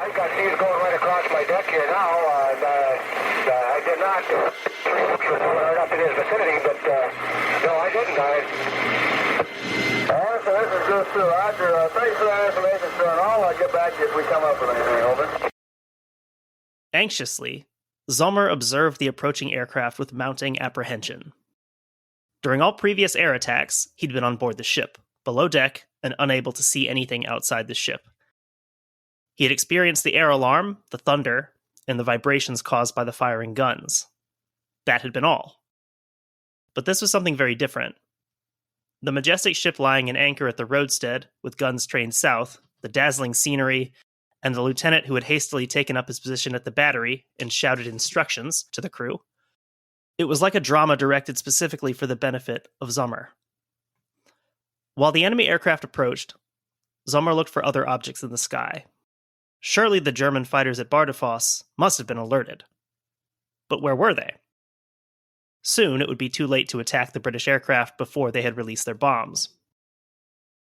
I got these going right across my deck here now. I did not right up in his vicinity, but no, I didn't. So this is good too, Roger. Thanks for that information, sir, and I'll get back to you if we come up with anything. Over. Anxiously, Zollmer observed the approaching aircraft with mounting apprehension. During all previous air attacks, he'd been on board the ship, below deck, and unable to see anything outside the ship. He had experienced the air alarm, the thunder, and the vibrations caused by the firing guns. That had been all. But this was something very different. The majestic ship lying in anchor at the roadstead, with guns trained south, the dazzling scenery, and the lieutenant who had hastily taken up his position at the battery and shouted instructions to the crew. It was like a drama directed specifically for the benefit of Zollmer. While the enemy aircraft approached, Zollmer looked for other objects in the sky. Surely the German fighters at Bardufoss must have been alerted. But where were they? Soon it would be too late to attack the British aircraft before they had released their bombs.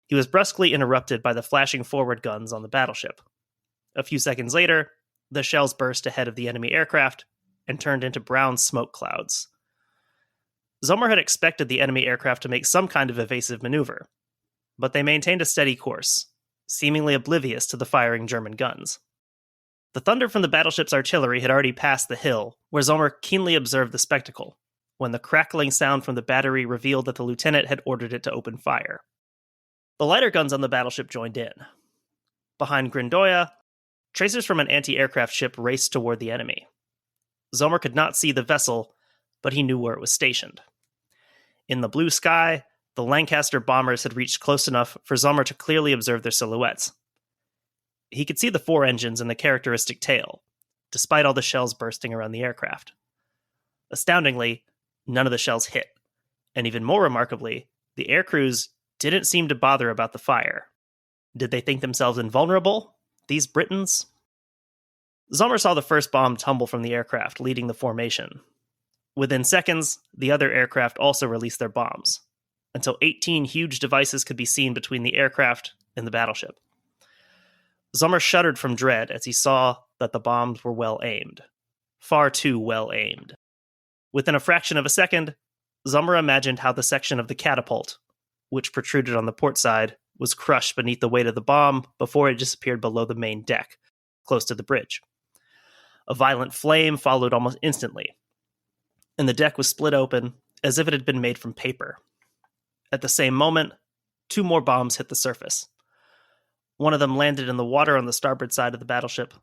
He was brusquely interrupted by the flashing forward guns on the battleship. A few seconds later, the shells burst ahead of the enemy aircraft and turned into brown smoke clouds. Zollmer had expected the enemy aircraft to make some kind of evasive maneuver, but they maintained a steady course, seemingly oblivious to the firing German guns. The thunder from the battleship's artillery had already passed the hill, where Zollmer keenly observed the spectacle, when the crackling sound from the battery revealed that the lieutenant had ordered it to open fire. The lighter guns on the battleship joined in. Behind Grindoya, tracers from an anti-aircraft ship raced toward the enemy. Zollmer could not see the vessel, but he knew where it was stationed. In the blue sky, the Lancaster bombers had reached close enough for Zollmer to clearly observe their silhouettes. He could see the four engines and the characteristic tail, despite all the shells bursting around the aircraft. Astoundingly, none of the shells hit, and even more remarkably, the air crews didn't seem to bother about the fire. Did they think themselves invulnerable, these Britons? Zollmer saw the first bomb tumble from the aircraft, leading the formation. Within seconds, the other aircraft also released their bombs, until 18 huge devices could be seen between the aircraft and the battleship. Zollmer shuddered from dread as he saw that the bombs were well aimed. Far too well aimed. Within a fraction of a second, Zollmer imagined how the section of the catapult, which protruded on the port side, was crushed beneath the weight of the bomb before it disappeared below the main deck, close to the bridge. A violent flame followed almost instantly, and the deck was split open as if it had been made from paper. At the same moment, 2 more bombs hit the surface. One of them landed in the water on the starboard side of the battleship,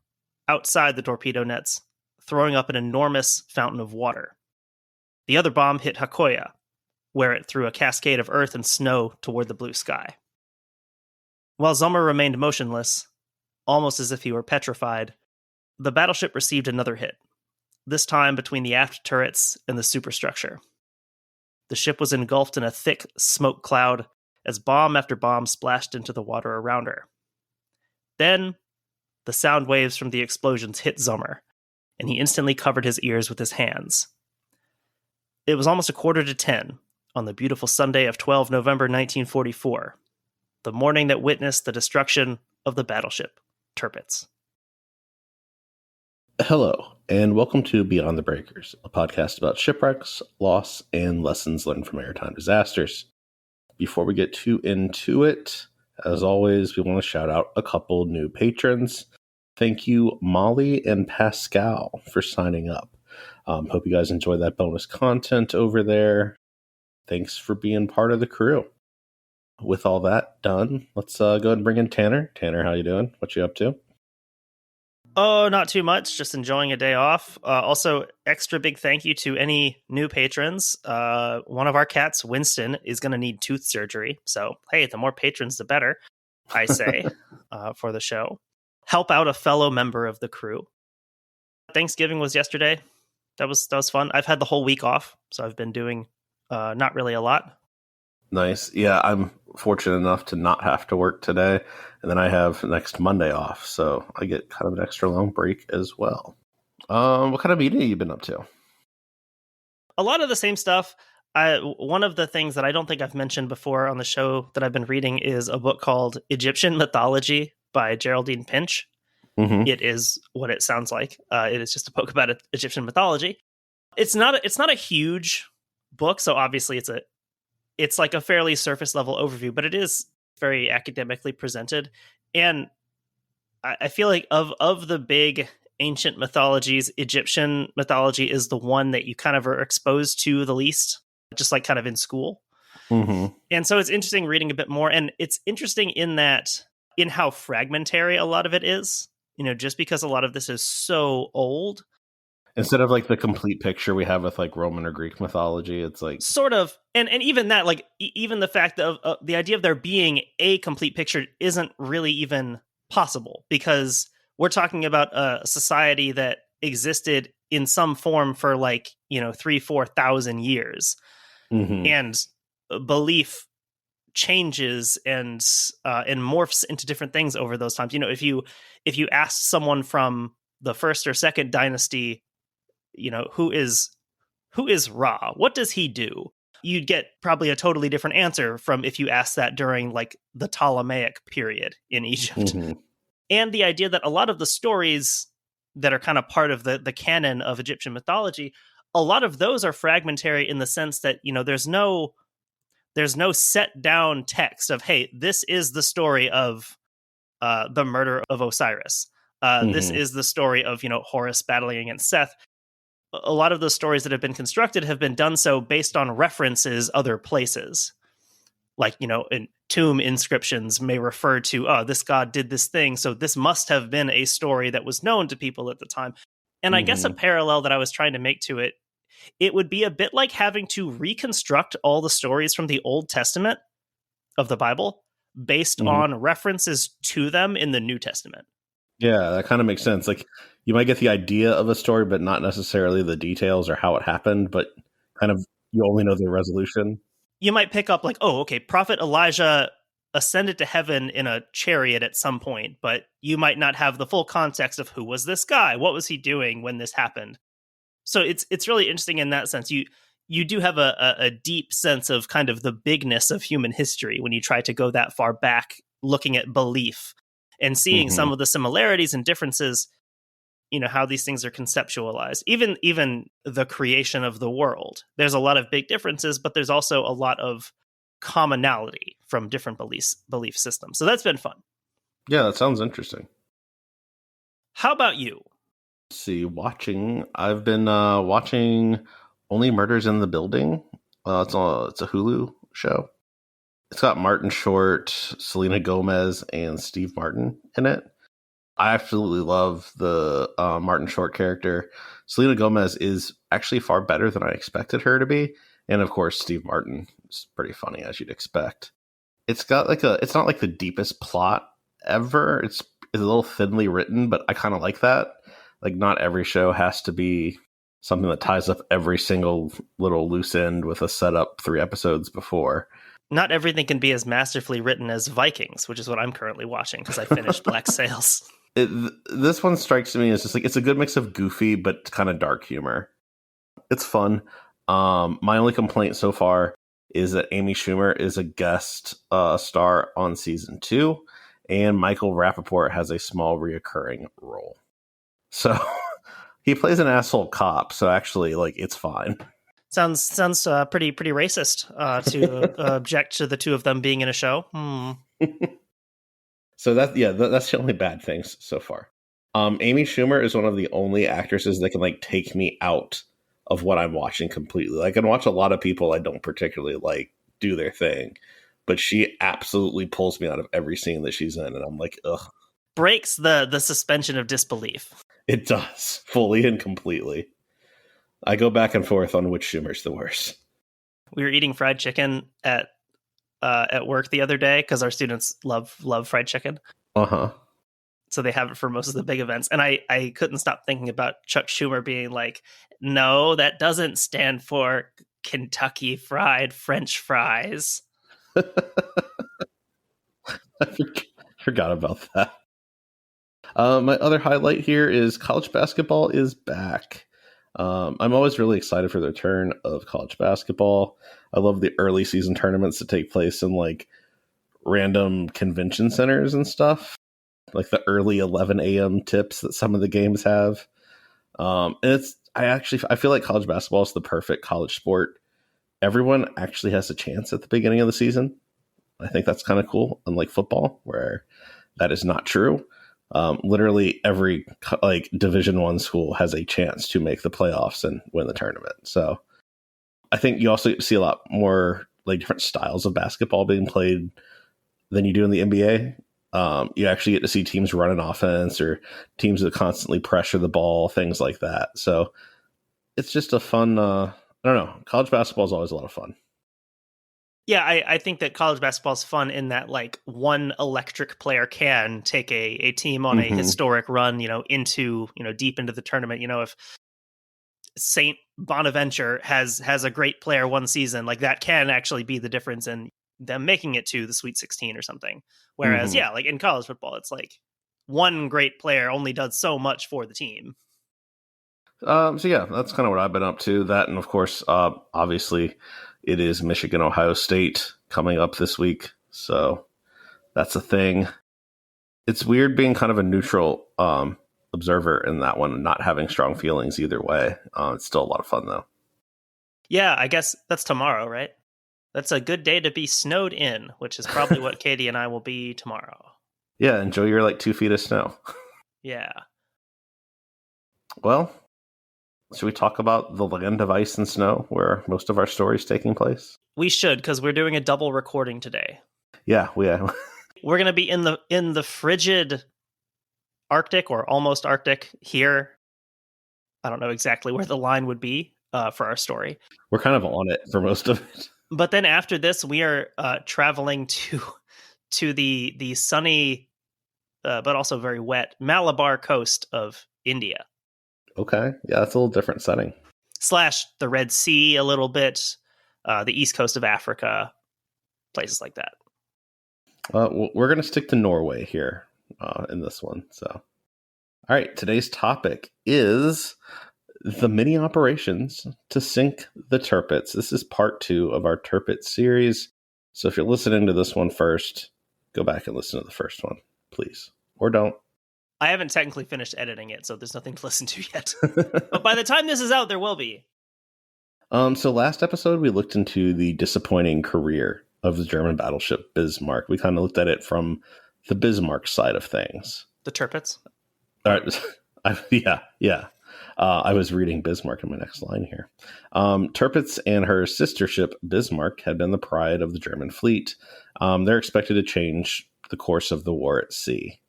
outside the torpedo nets, throwing up an enormous fountain of water. The other bomb hit Hakoya, where it threw a cascade of earth and snow toward the blue sky. While Zollmer remained motionless, almost as if he were petrified, the battleship received another hit, this time between the aft turrets and the superstructure. The ship was engulfed in a thick smoke cloud as bomb after bomb splashed into the water around her. Then, the sound waves from the explosions hit Zollmer, and he instantly covered his ears with his hands. It was almost 9:45 on the beautiful Sunday of 12 November 1944, the morning that witnessed the destruction of the battleship Tirpitz. Hello, and welcome to Beyond the Breakers, a podcast about shipwrecks, loss, and lessons learned from maritime disasters. Before we get too into it, as always, we want to shout out a couple new patrons. Thank you, Molly and Pascal, for signing up. Hope you guys enjoy that bonus content over there. Thanks for being part of the crew. With all that done, let's go ahead and bring in Tanner. Tanner, how you doing? What you up to? Oh, not too much. Just enjoying a day off. Also, extra big thank you to any new patrons. One of our cats, Winston, is going to need tooth surgery. So, hey, the more patrons, the better, I say, for the show. Help out a fellow member of the crew. Thanksgiving was yesterday. That was fun. I've had the whole week off, so I've been doing not really a lot. Nice. Yeah, I'm fortunate enough to not have to work today, and then I have next Monday off, so I get kind of an extra long break as well. What kind of media have you been up to? A lot of the same stuff. One of the things that I don't think I've mentioned before on the show that I've been reading is a book called Egyptian Mythology by Geraldine Pinch. it is what it sounds like. It is just a book about Egyptian mythology. It's not a huge book, so obviously it's like a fairly surface level overview, but it is very academically presented. And I feel like of the big ancient mythologies, Egyptian mythology is the one that you kind of are exposed to the least, just like kind of in school. And so it's interesting reading a bit more. And it's interesting in how fragmentary a lot of it is, just because a lot of this is so old. Instead of like the complete picture we have with like Roman or Greek mythology, it's like sort of, and even that, like even the fact of the idea of there being a complete picture isn't really even possible, because we're talking about a society that existed in some form for like 3,000-4,000 years, and belief changes and morphs into different things over those times. If you asked someone from the first or second dynasty, who is Ra? What does he do? You'd get probably a totally different answer from if you asked that during like the Ptolemaic period in Egypt. And the idea that a lot of the stories that are kind of part of the canon of Egyptian mythology, a lot of those are fragmentary in the sense that, there's no set down text of, hey, this is the story of the murder of Osiris. This is the story of, Horus battling against Seth. A lot of the stories that have been constructed have been done so based on references other places. Like, in tomb inscriptions may refer to, this god did this thing, so this must have been a story that was known to people at the time. And I guess a parallel that I was trying to make to it would be a bit like having to reconstruct all the stories from the Old Testament of the Bible based on references to them in the New Testament. Yeah, that kind of makes sense. Like, you might get the idea of a story, but not necessarily the details or how it happened, but kind of you only know the resolution. You might pick up like, oh, okay, Prophet Elijah ascended to heaven in a chariot at some point, but you might not have the full context of who was this guy? What was he doing when this happened? So it's really interesting in that sense. You do have a deep sense of kind of the bigness of human history when you try to go that far back, looking at belief and seeing some of the similarities and differences, how these things are conceptualized. Even the creation of the world, there's a lot of big differences, but there's also a lot of commonality from different belief systems. So that's been fun. Yeah, that sounds interesting. How about you? Let's see, I've been watching Only Murders in the Building. It's a Hulu show. It's got Martin Short, Selena Gomez, and Steve Martin in it. I absolutely love the Martin Short character. Selena Gomez is actually far better than I expected her to be. And of course, Steve Martin is pretty funny, as you'd expect. It's got it's not like the deepest plot ever. It's a little thinly written, but I kind of like that. Like, not every show has to be something that ties up every single little loose end with a setup 3 episodes before. Not everything can be as masterfully written as Vikings, which is what I'm currently watching because I finished Black Sails. This one strikes me as just like, it's a good mix of goofy but kind of dark humor. It's fun. My only complaint so far is that Amy Schumer is a guest star on season 2, and Michael Rappaport has a small reoccurring role. So he plays an asshole cop. So actually, like, it's fine. Sounds pretty racist to object to the two of them being in a show. So that's the only bad things so far. Amy Schumer is one of the only actresses that can like take me out of what I'm watching completely. I can watch a lot of people I don't particularly like do their thing, but she absolutely pulls me out of every scene that she's in, and I'm like, ugh. Breaks the suspension of disbelief. It does, fully and completely. I go back and forth on which Schumer's the worst. We were eating fried chicken at work the other day because our students love fried chicken. So they have it for most of the big events. And I couldn't stop thinking about Chuck Schumer being like, no, that doesn't stand for Kentucky Fried French Fries. I forgot about that. My other highlight here is college basketball is back. I'm always really excited for the return of college basketball. I love the early season tournaments that take place in like random convention centers and stuff. like the early 11 a.m. tips that some of the games have. And I feel like college basketball is the perfect college sport. Everyone actually has a chance at the beginning of the season. I think that's kind of cool, unlike football, where that is not true. Literally every like Division I school has a chance to make the playoffs and win the tournament. So I think you also see a lot more like different styles of basketball being played than you do in the NBA. You actually get to see teams running offense or teams that constantly pressure the ball, things like that. So it's just a fun, I don't know. College basketball is always a lot of fun. Yeah, I think that college basketball is fun in that like one electric player can take a team on a historic run, into, deep into the tournament. If St. Bonaventure has a great player one season, like that can actually be the difference in them making it to the Sweet 16 or something. Whereas, like in college football, it's like one great player only does so much for the team. So yeah, that's kind of what I've been up to. That, and of course, obviously, it is Michigan, Ohio State coming up this week. So that's a thing. It's weird being kind of a neutral observer in that one and not having strong feelings either way. It's still a lot of fun, though. Yeah, I guess that's tomorrow, right? That's a good day to be snowed in, which is probably what Katie and I will be tomorrow. Yeah, enjoy your 2 feet of snow. Yeah. Well, should we talk about the land of ice and snow where most of our story's taking place? We should, because we're doing a double recording today. Yeah, we're going to be in the frigid Arctic or almost Arctic here. I don't know exactly where the line would be for our story. We're kind of on it for most of it. But then after this, we are traveling to the sunny, but also very wet Malabar coast of India. Okay, yeah, that's a little different setting. / the Red Sea a little bit, the east coast of Africa, places like that. We're going to stick to Norway here in this one. So, all right, today's topic is the mini operations to sink the Tirpitz. This is part 2 of our Tirpitz series. So if you're listening to this one first, go back and listen to the first one, please. Or don't. I haven't technically finished editing it, so there's nothing to listen to yet. But by the time this is out, there will be. So last episode, we looked into the disappointing career of the German battleship Bismarck. We kind of looked at it from the Bismarck side of things. The Tirpitz? All right. Yeah. I was reading Bismarck in my next line here. Tirpitz and her sister ship Bismarck had been the pride of the German fleet. They're expected to change the course of the war at sea.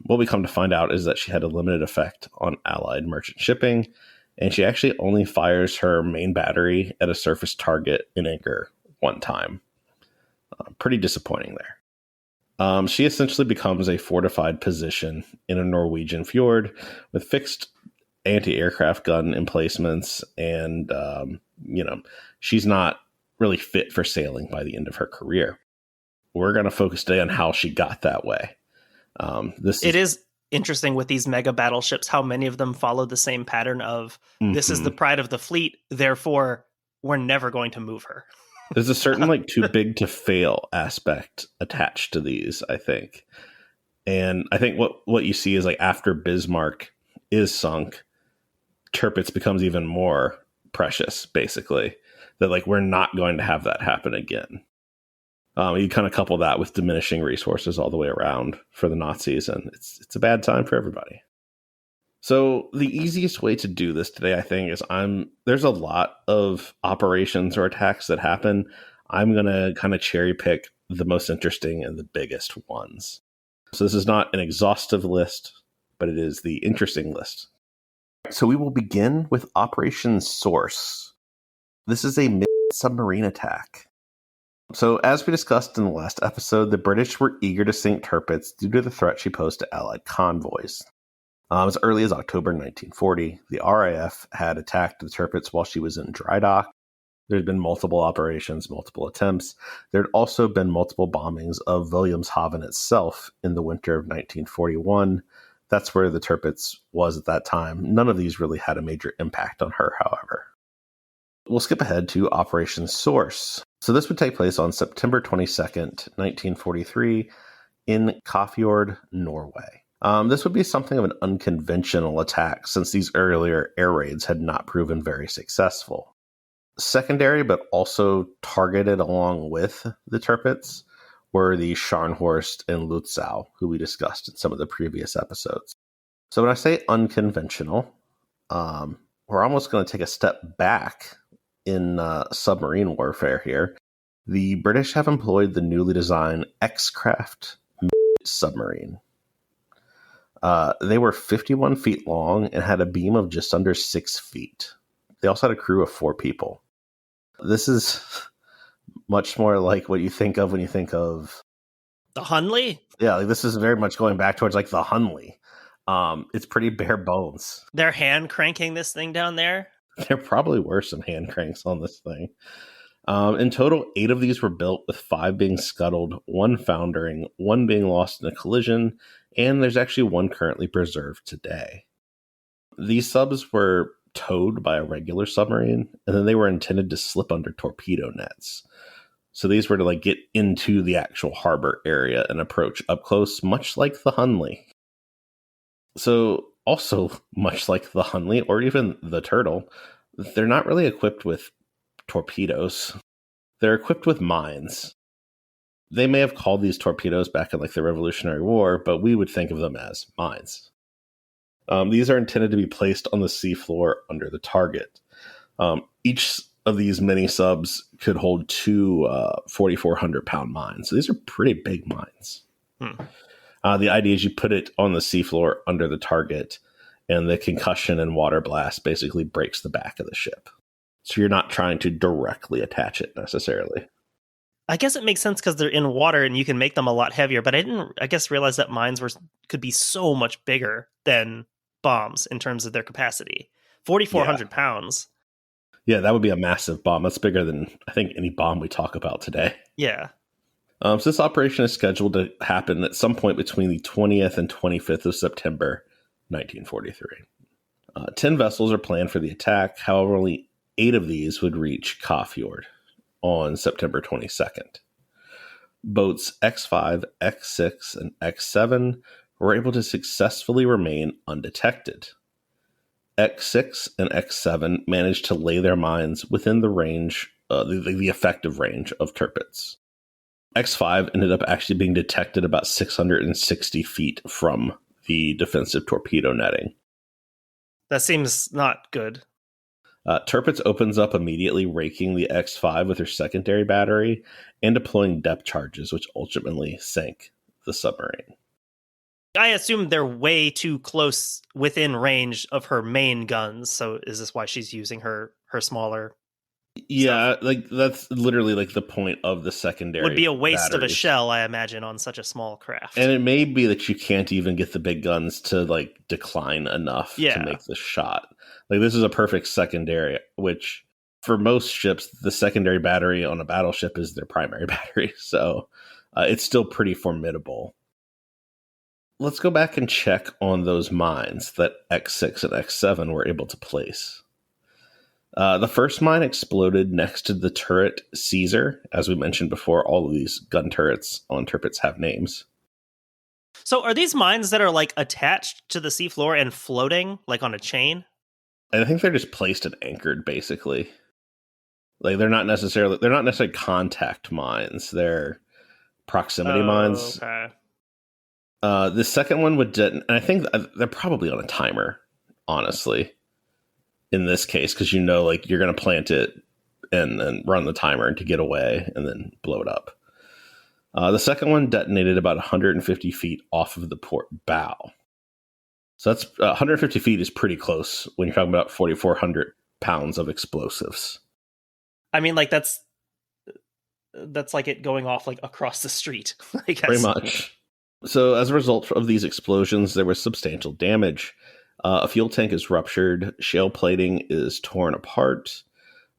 What we come to find out is that she had a limited effect on Allied merchant shipping, and she actually only fires her main battery at a surface target in anchor one time. Pretty disappointing there. She essentially becomes a fortified position in a Norwegian fjord with fixed anti-aircraft gun emplacements, and she's not really fit for sailing by the end of her career. We're going to focus today on how she got that way. It is interesting with these mega battleships how many of them follow the same pattern of this is the pride of the fleet, therefore we're never going to move her. There's a certain too big to fail aspect attached to these, I think. And I think what you see is after Bismarck is sunk, Tirpitz becomes even more precious, basically. That we're not going to have that happen again. You kind of couple that with diminishing resources all the way around for the Nazis, and it's a bad time for everybody. So the easiest way to do this today, I think, is there's a lot of operations or attacks that happen. I'm going to kind of cherry pick the most interesting and the biggest ones. So this is not an exhaustive list, but it is the interesting list. So we will begin with Operation Source. This is a mid-submarine attack. So as we discussed in the last episode, the British were eager to sink Tirpitz due to the threat she posed to Allied convoys. As early as October 1940, the RAF had attacked the Tirpitz while she was in dry dock. There had been multiple operations, multiple attempts. There had also been multiple bombings of Wilhelmshaven itself in the winter of 1941. That's where the Tirpitz was at that time. None of these really had a major impact on her, however. We'll skip ahead to Operation Source. So this would take place on September 22nd, 1943, in Kafjord, Norway. This would be something of an unconventional attack since these earlier air raids had not proven very successful. Secondary, but also targeted along with the Tirpitz, were the Scharnhorst and Lutzow, who we discussed in some of the previous episodes. So when I say unconventional, we're almost going to take a step back in submarine warfare here. The British have employed the newly designed X-Craft submarine. They were 51 feet long and had a beam of just under 6 feet. They also had a crew of 4 people. This is much more like what you think of when you think of the Hunley. Yeah, like this is very much going back towards like the Hunley. It's pretty bare bones. They're hand cranking this thing down there. There probably were some hand cranks on this thing. In total, 8 of these were built, with 5 being scuttled, 1 foundering, 1 being lost in a collision, and there's actually 1 currently preserved today. These subs were towed by a regular submarine, and then they were intended to slip under torpedo nets. So these were to like get into the actual harbor area and approach up close, much like the Hunley. So also much like the Hunley or even the Turtle, they're not really equipped with torpedoes. They're equipped with mines. They may have called these torpedoes back in like the Revolutionary War, but we would think of them as mines. These are intended to be placed on the seafloor under the target. Each of these mini subs could hold 2 4,400-pound mines. So these are pretty big mines. The idea is you put it on the seafloor under the target, and the concussion and water blast basically breaks the back of the ship. So you're not trying to directly attach it necessarily. I guess it makes sense because they're in water and you can make them a lot heavier, but I didn't, realize that mines could be so much bigger than bombs in terms of their capacity. 4,400 pounds. Yeah, that would be a massive bomb. That's bigger than, I think, any bomb we talk about today. Yeah. So this operation is scheduled to happen at some point between the 20th and 25th of September, 1943. 10 vessels are planned for the attack. However, only 8 of these would reach Kafjord on September 22nd. Boats X5, X6, and X7 were able to successfully remain undetected. X6 and X7 managed to lay their mines within the range, the effective range of Tirpitz. X5 ended up actually being detected about 660 feet from the defensive torpedo netting. That seems not good. Tirpitz opens up immediately, raking the X5 with her secondary battery and deploying depth charges, which ultimately sank the submarine. I assume they're way too close within range of her main guns. So is this why she's using her smaller? Yeah, stuff? Like that's literally like the point of the secondary. Would be a waste batteries. Of a shell, I imagine, on such a small craft. And it may be that you can't even get the big guns to like decline enough to make the shot. Like this is a perfect secondary, which for most ships, the secondary battery on a battleship is their primary battery. So it's still pretty formidable. Let's go back and check on those mines that X6 and X7 were able to place. The first mine exploded next to the turret Caesar. As we mentioned before, all of these gun turrets on Tirpitz have names. So are these mines that are like attached to the seafloor and floating like on a chain? I think they're just placed and anchored, basically. Like they're not necessarily contact mines. They're proximity mines. Okay. The second one would detonate, and I think they're probably on a timer, honestly, in this case, because like you're going to plant it and then run the timer to get away and then blow it up. The second one detonated about 150 feet off of the port bow. So that's 150 feet is pretty close when you're talking about 4,400 pounds of explosives. I mean, like that's like it going off like across the street. I guess. Pretty much. So as a result of these explosions, there was substantial damage. A fuel tank is ruptured. Shale plating is torn apart.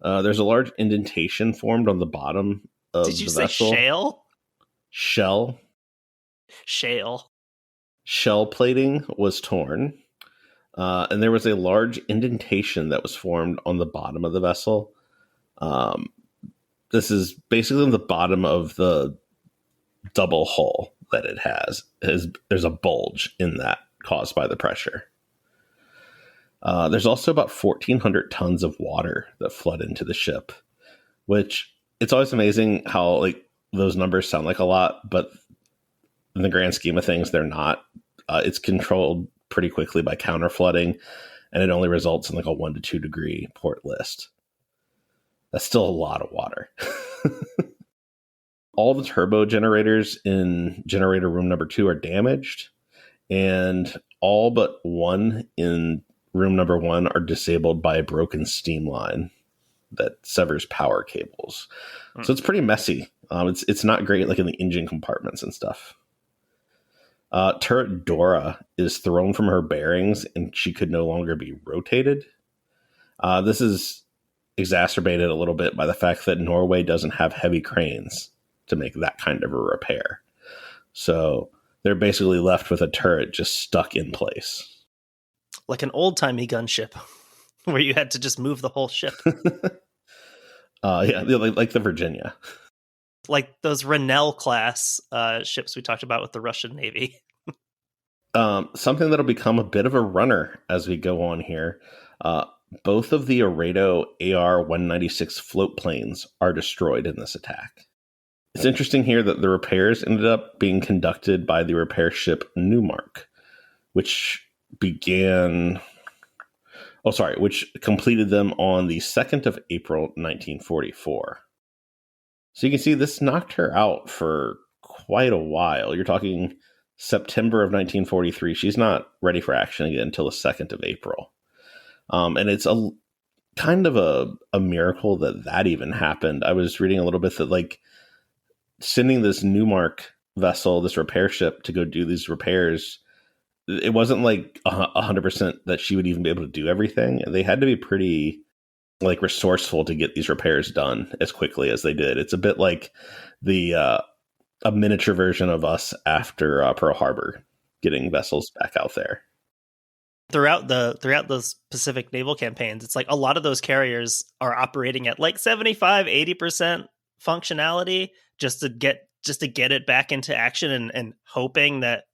There's a large indentation formed on the bottom of the vessel. Did you say shale? Shale. Shell plating was torn. And there was a large indentation that was formed on the bottom of the vessel. This is basically the bottom of the double hull. that it has. There's a bulge in that caused by the pressure. There's also about 1,400 tons of water that flood into the ship, which it's always amazing how like those numbers sound like a lot, but in the grand scheme of things, they're not. It's controlled pretty quickly by counter flooding, and it only results in like a 1 to 2 degree port list. That's still a lot of water. All the turbo generators in generator room number 2 are damaged, and all but one in room number 1 are disabled by a broken steam line that severs power cables. So it's pretty messy. It's not great like in the engine compartments and stuff. Turret Dora is thrown from her bearings and she could no longer be rotated. This is exacerbated a little bit by the fact that Norway doesn't have heavy cranes to make that kind of a repair. So they're basically left with a turret just stuck in place. Like an old-timey gunship where you had to just move the whole ship. Yeah, like the Virginia. Like those Rennell class ships we talked about with the Russian Navy. Something that'll become a bit of a runner as we go on here. Both of the Arado AR-196 float planes are destroyed in this attack. It's interesting here that the repairs ended up being conducted by the repair ship Newmark, which completed them on the 2nd of April, 1944. So you can see this knocked her out for quite a while. You're talking September of 1943. She's not ready for action again until the 2nd of April. And it's a kind of a miracle that even happened. I was reading a little bit that like sending this Newmark vessel, this repair ship to go do these repairs, it wasn't like 100% that she would even be able to do everything. They had to be pretty like resourceful to get these repairs done as quickly as they did. It's a bit like a miniature version of us after Pearl Harbor, getting vessels back out there. Throughout those Pacific naval campaigns, it's like a lot of those carriers are operating at like 75-80% functionality just to get it back into action and hoping that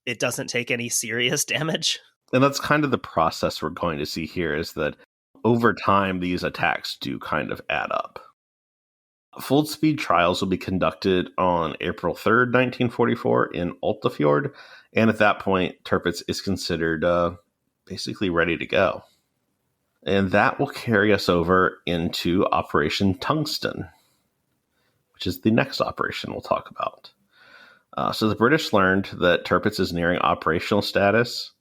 it doesn't take any serious damage. And that's kind of the process we're going to see here, is that over time, these attacks do kind of add up. Full speed trials will be conducted on April 3rd, 1944 in Altafjord. And at that point, Tirpitz is considered basically ready to go. And that will carry us over into Operation Tungsten, which is the next operation we'll talk about. So the British learned that Tirpitz is nearing operational status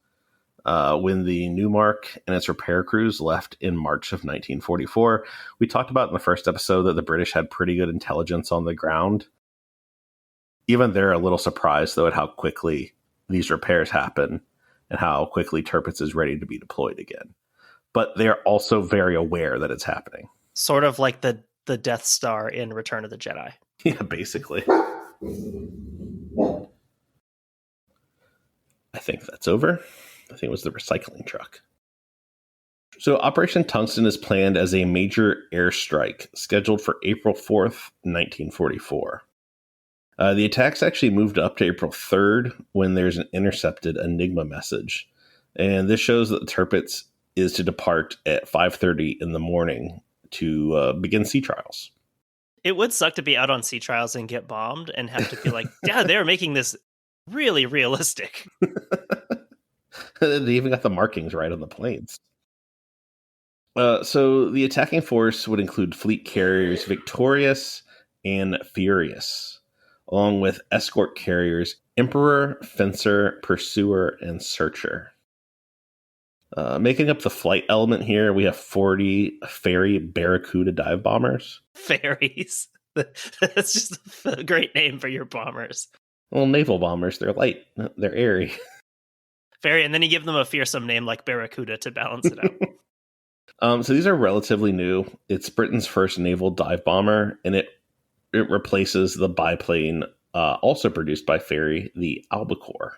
when the Newmark and its repair crews left in March of 1944. We talked about in the first episode that the British had pretty good intelligence on the ground. Even they're a little surprised, though, at how quickly these repairs happen and how quickly Tirpitz is ready to be deployed again. But they're also very aware that it's happening. Sort of like the Death Star in Return of the Jedi. Yeah, basically. I think that's over. I think it was the recycling truck. So Operation Tungsten is planned as a major airstrike scheduled for April 4th, 1944. The attacks actually moved up to April 3rd when there's an intercepted Enigma message. And this shows that Tirpitz is to depart at 5:30 in the morning to begin sea trials. It would suck to be out on sea trials and get bombed and have to be like, yeah, they're making this really realistic. They even got the markings right on the planes. So the attacking force would include fleet carriers Victorious and Furious, along with escort carriers Emperor, Fencer, Pursuer, and Searcher. Making up the flight element here, we have 40 Fairey Barracuda dive bombers. Fairies. That's just a great name for your bombers. Well, naval bombers, they're light, they're airy. Fairy, and then you give them a fearsome name like Barracuda to balance it out. So these are relatively new. It's Britain's first naval dive bomber, and it replaces the biplane also produced by Fairey, the Albacore.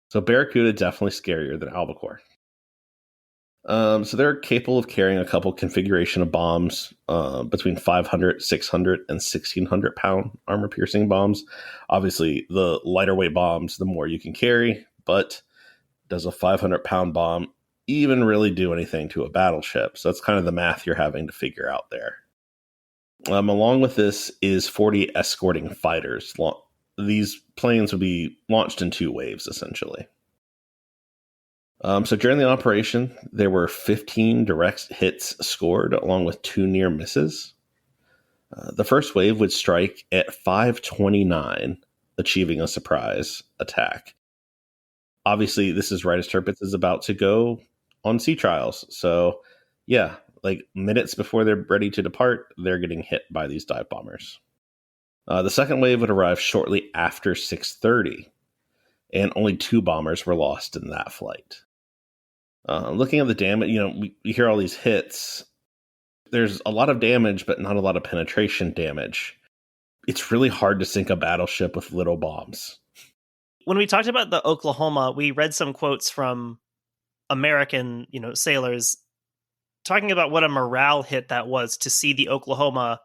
So Barracuda definitely scarier than Albacore. So they're capable of carrying a couple configuration of bombs, between 500, 600, and 1,600 pound armor piercing bombs. Obviously, the lighter weight bombs, the more you can carry, but does a 500 pound bomb even really do anything to a battleship? So that's kind of the math you're having to figure out there. Along with this is 40 escorting fighters. These planes would be launched in 2 waves, essentially. So during the operation, there were 15 direct hits scored, along with 2 near misses. The first wave would strike at 529, achieving a surprise attack. Obviously, this is right as Tirpitz is about to go on sea trials. So, yeah, like minutes before they're ready to depart, they're getting hit by these dive bombers. The second wave would arrive shortly after 6:30, and only 2 bombers were lost in that flight. Looking at the damage, we hear all these hits. There's a lot of damage, but not a lot of penetration damage. It's really hard to sink a battleship with little bombs. When we talked about the Oklahoma, we read some quotes from American, sailors talking about what a morale hit that was to see the Oklahoma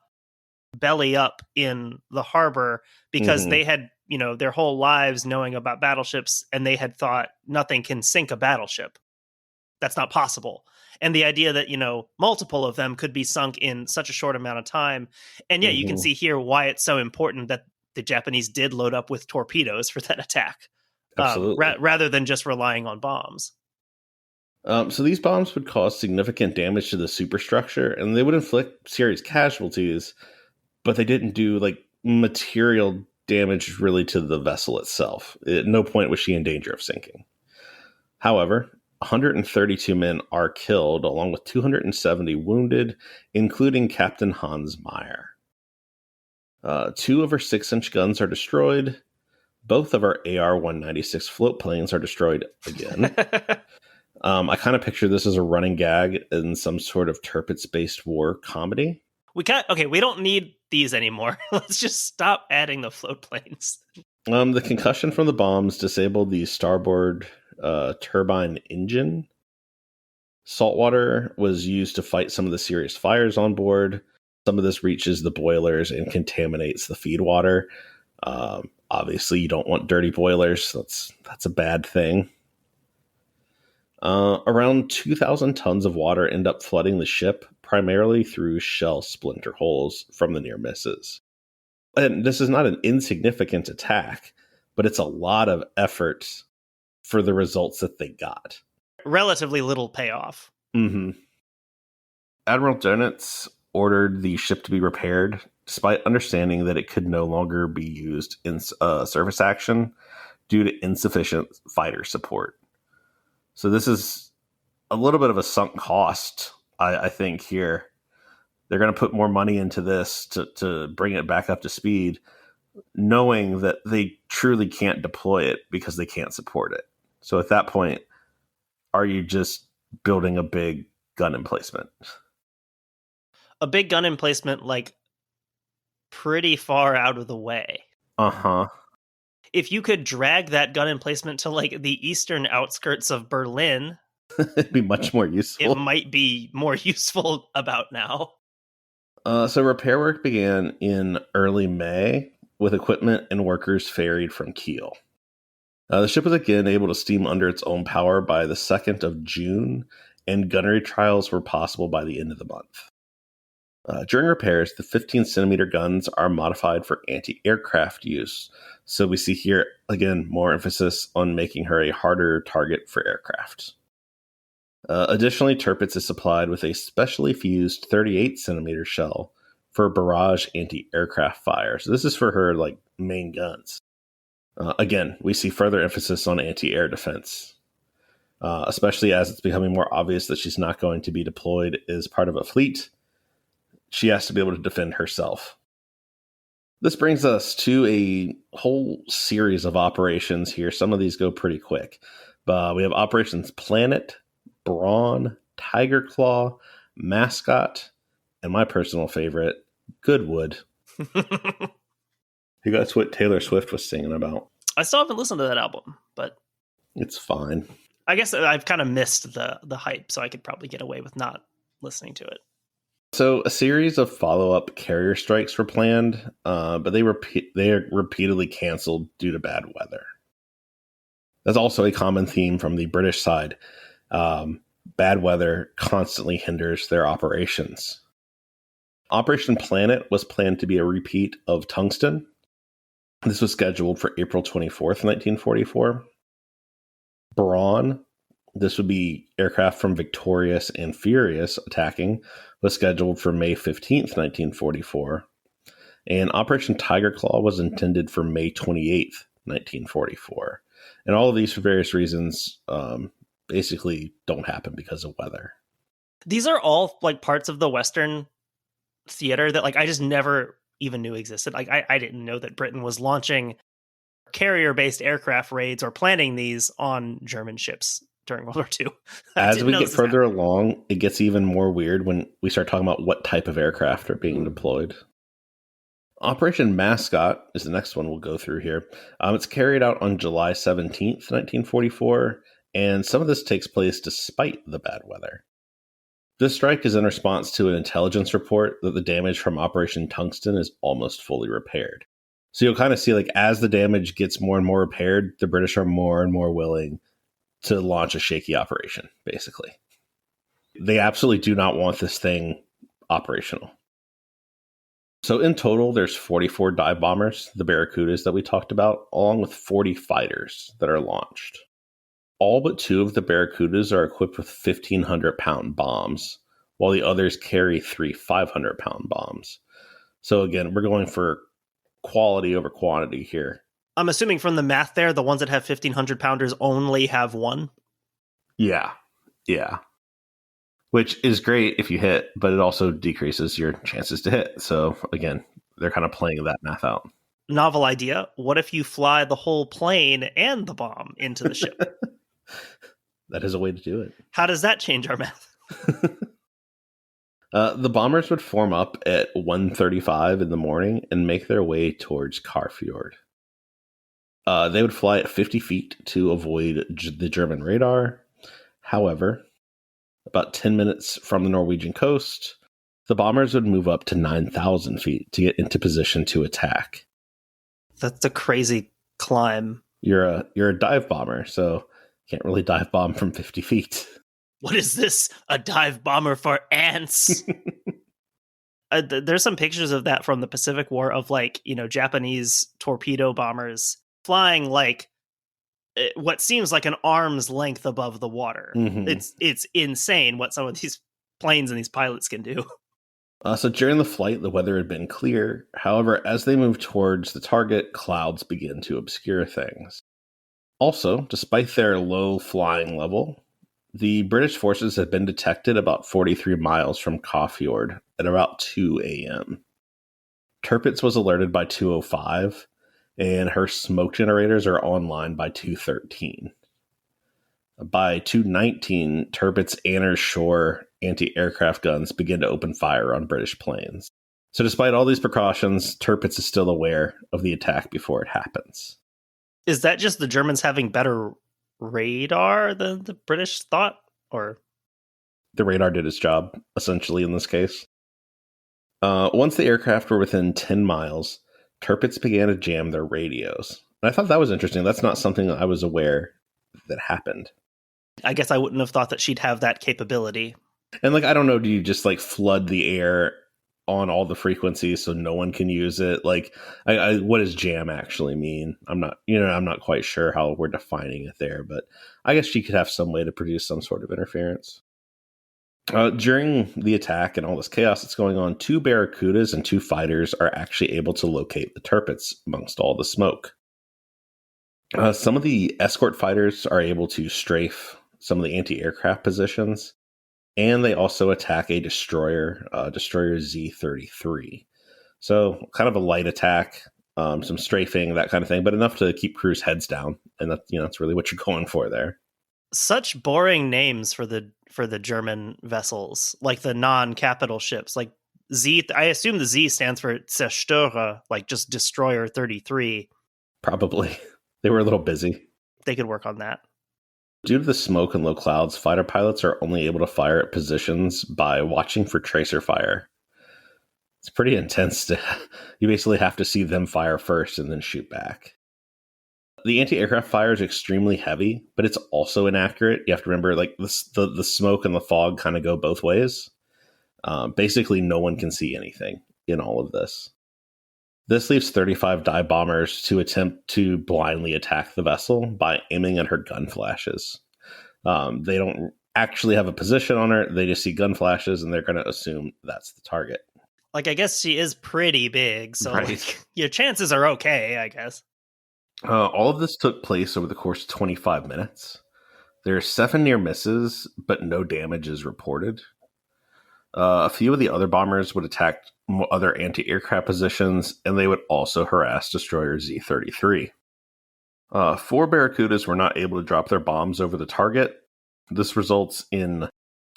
belly up in the harbor, because they had, their whole lives knowing about battleships, and they had thought nothing can sink a battleship. That's not possible. And the idea that, multiple of them could be sunk in such a short amount of time. And yeah, you can see here why it's so important that the Japanese did load up with torpedoes for that attack, rather than just relying on bombs. So these bombs would cause significant damage to the superstructure, and they would inflict serious casualties, but they didn't do material damage really to the vessel itself. At no point was she in danger of sinking. However, 132 men are killed, along with 270 wounded, including Captain Hans Meyer. 2 of her 6-inch guns are destroyed. Both of our AR-196 float planes are destroyed again. I kind of picture this as a running gag in some sort of Tirpitz-based war comedy. We don't need these anymore. Let's just stop adding the float planes. The concussion from the bombs disabled the starboard turbine engine. Saltwater was used to fight some of the serious fires on board. Some of this reaches the boilers and contaminates the feed water. Obviously, you don't want dirty boilers. That's a bad thing. Around 2,000 tons of water end up flooding the ship, primarily through shell splinter holes from the near misses. And this is not an insignificant attack, but it's a lot of effort for the results that they got. Relatively little payoff. Mm-hmm. Admiral Dönitz ordered the ship to be repaired, despite understanding that it could no longer be used in surface action due to insufficient fighter support. So this is a little bit of a sunk cost, I think, here. They're going to put more money into this to bring it back up to speed, knowing that they truly can't deploy it because they can't support it. So at that point, are you just building a big gun emplacement? A big gun emplacement, pretty far out of the way. Uh-huh. If you could drag that gun emplacement to, the eastern outskirts of Berlin... It'd be much more useful. It might be more useful about now. So repair work began in early May, with equipment and workers ferried from Kiel. The ship was again able to steam under its own power by the 2nd of June, and gunnery trials were possible by the end of the month. During repairs, the 15-centimeter guns are modified for anti-aircraft use. So we see here, again, more emphasis on making her a harder target for aircraft. Additionally, Tirpitz is supplied with a specially fused 38-centimeter shell for barrage anti-aircraft fire. So this is for her main guns. Again, we see further emphasis on anti-air defense, especially as it's becoming more obvious that she's not going to be deployed as part of a fleet. She has to be able to defend herself. This brings us to a whole series of operations here. Some of these go pretty quick. We have Operations Planet, Brawn, Tiger Claw, Mascot, and my personal favorite, Goodwood. Hey, that's what Taylor Swift was singing about. I still haven't listened to that album, but... It's fine. I guess I've kind of missed the hype, so I could probably get away with not listening to it. So a series of follow-up carrier strikes were planned, but they are repeatedly canceled due to bad weather. That's also a common theme from the British side. Bad weather constantly hinders their operations. Operation Planet was planned to be a repeat of Tungsten. This was scheduled for April 24th, 1944. Brawn, this would be aircraft from Victorious and Furious attacking, was scheduled for May 15th, 1944. And Operation Tiger Claw was intended for May 28th, 1944. And all of these, for various reasons, basically don't happen because of weather. These are all like parts of the Western theater that like I just never even knew existed. Like I didn't know that Britain was launching carrier-based aircraft raids or planning these on German ships during World War II. As we get further along, it gets even more weird when we start talking about what type of aircraft are being deployed. Operation Mascot is the next one we'll go through here. It's carried out on July 17th, 1944, and some of this takes place despite the bad weather. This strike is in response to an intelligence report that the damage from Operation Tungsten is almost fully repaired. So you'll kind of see, like, as the damage gets more and more repaired, the British are more and more willing to launch a shaky operation, basically. They absolutely do not want this thing operational. So in total, there's 44 dive bombers, the Barracudas that we talked about, along with 40 fighters that are launched. All but 2 of the Barracudas are equipped with 1,500-pound bombs, while the others carry 3 500-pound bombs. So again, we're going for quality over quantity here. I'm assuming from the math there, the ones that have 1,500-pounders only have 1? Yeah. Which is great if you hit, but it also decreases your chances to hit. So again, they're kind of playing that math out. Novel idea. What if you fly the whole plane and the bomb into the ship? That is a way to do it. How does that change our math? The bombers would form up at 1:35 in the morning and make their way towards Carfjord. They would fly at 50 feet to avoid the German radar. However, about 10 minutes from the Norwegian coast, the bombers would move up to 9,000 feet to get into position to attack. That's a crazy climb. You're a dive bomber, so you can't really dive bomb from 50 feet. What is this? A dive bomber for ants? There's some pictures of that from the Pacific War of Japanese torpedo bombers flying like what seems like an arm's length above the water. Mm-hmm. It's insane what some of these planes and these pilots can do. So during the flight, the weather had been clear. However, as they moved towards the target, clouds begin to obscure things. Also, despite their low flying level, the British forces had been detected about 43 miles from Carfjord at about 2 a.m. Tirpitz was alerted by 2:05, and her smoke generators are online by 2:13. By 2:19, Tirpitz and her shore anti-aircraft guns begin to open fire on British planes. So despite all these precautions, Tirpitz is still aware of the attack before it happens. Is that just the Germans having better radar than the British thought? Or the radar did its job, essentially, in this case. Once the aircraft were within 10 miles, Tirpitz began to jam their radios. And I thought that was interesting. That's not something I was aware that happened. I guess I wouldn't have thought that she'd have that capability. And I don't know, do you just flood the air on all the frequencies so no one can use it? What does jam actually mean? I'm not quite sure how we're defining it there, but I guess she could have some way to produce some sort of interference. During the attack and all this chaos that's going on, 2 Barracudas and 2 fighters are actually able to locate the Tirpitz amongst all the smoke. Some of the escort fighters are able to strafe some of the anti-aircraft positions, and they also attack a destroyer Z-33. So kind of a light attack, some strafing, that kind of thing, but enough to keep crews' heads down. And that's really what you're going for there. Such boring names for the German vessels, like the non-capital ships. Like Z, I assume the Z stands for Zerstörer, like just Destroyer 33. Probably. They were a little busy. They could work on that. Due to the smoke and low clouds, fighter pilots are only able to fire at positions by watching for tracer fire. It's pretty intense. You basically have to see them fire first and then shoot back. The anti-aircraft fire is extremely heavy, but it's also inaccurate. You have to remember, like, the smoke and the fog kind of go both ways. Basically, no one can see anything in all of this. This leaves 35 dive bombers to attempt to blindly attack the vessel by aiming at her gun flashes. They don't actually have a position on her. They just see gun flashes, and they're going to assume that's the target. Like, I guess she is pretty big, so Right. like, your chances are okay, I guess. All of this took place over the course of 25 minutes. There are 7 near misses, but no damage is reported. A few of the other bombers would attack other anti-aircraft positions, and they would also harass destroyer Z-33. 4 Barracudas were not able to drop their bombs over the target. This results in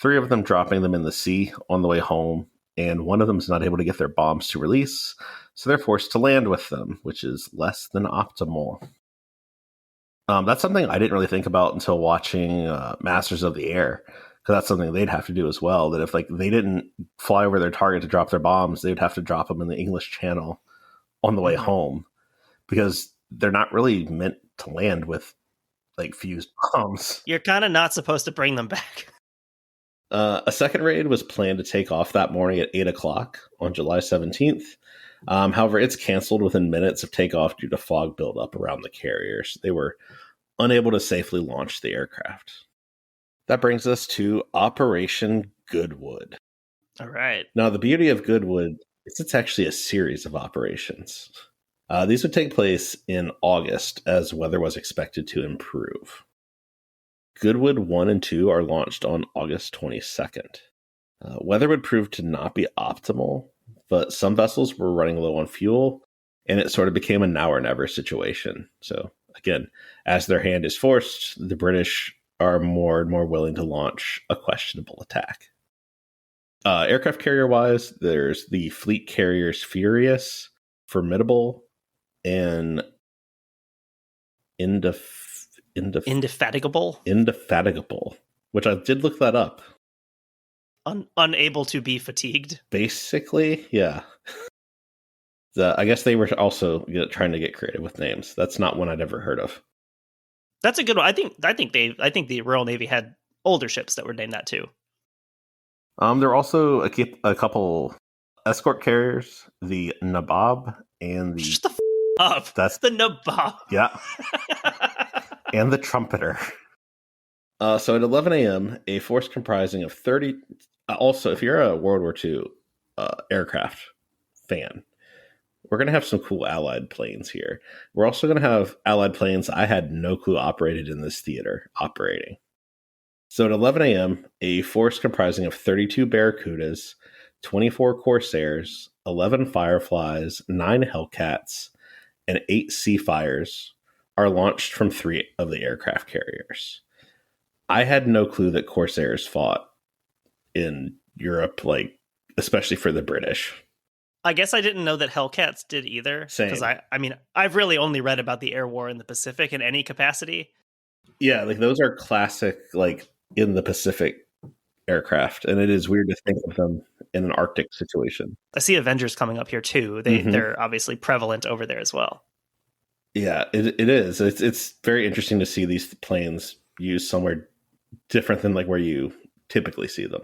3 of them dropping them in the sea on the way home, and 1 of them is not able to get their bombs to release, so they're forced to land with them, which is less than optimal. That's something I didn't really think about until watching Masters of the Air, because that's something they'd have to do as well, that if like they didn't fly over their target to drop their bombs, they'd have to drop them in the English Channel on the way home, because they're not really meant to land with like fused bombs. You're kind of not supposed to bring them back. A second raid was planned to take off that morning at 8 o'clock on July 17th. However, it's canceled within minutes of takeoff due to fog buildup around the carriers. They were unable to safely launch the aircraft. That brings us to Operation Goodwood. All right. Now, the beauty of Goodwood is it's actually a series of operations. These would take place in August as weather was expected to improve. Goodwood 1 and 2 are launched on August 22nd. Weather would prove to not be optimal, but some vessels were running low on fuel, and it sort of became a now or never situation. So, again, as their hand is forced, the British are more and more willing to launch a questionable attack. Aircraft carrier-wise, there's the fleet carriers Furious, Formidable, and Indefatigable, which I did look that up. Unable to be fatigued. Basically, yeah. I guess they were also trying to get creative with names. That's not one I'd ever heard of. That's a good one. I think the Royal Navy had older ships that were named that too. There are also a couple escort carriers, the Nabob and the... Shut the up. That's the Nabob. Yeah. And the Trumpeter. So at 11 a.m., a force comprising of 30... also, if you're a World War II aircraft fan, we're going to have some cool Allied planes here. We're also going to have Allied planes I had no clue operated in this theater operating. So at 11 a.m., a force comprising of 32 Barracudas, 24 Corsairs, 11 Fireflies, 9 Hellcats, and 8 Seafires are launched from 3 of the aircraft carriers. I had no clue that Corsairs fought in Europe, like, especially for the British. I guess I didn't know that Hellcats did either. Same. Because I mean, I've really only read about the air war in the Pacific in any capacity. Yeah, like those are classic, like, in the Pacific aircraft, and it is weird to think of them in an Arctic situation. I see Avengers coming up here too. They're obviously prevalent over there as well. Yeah, it is. It's very interesting to see these planes used somewhere different than like where you typically see them.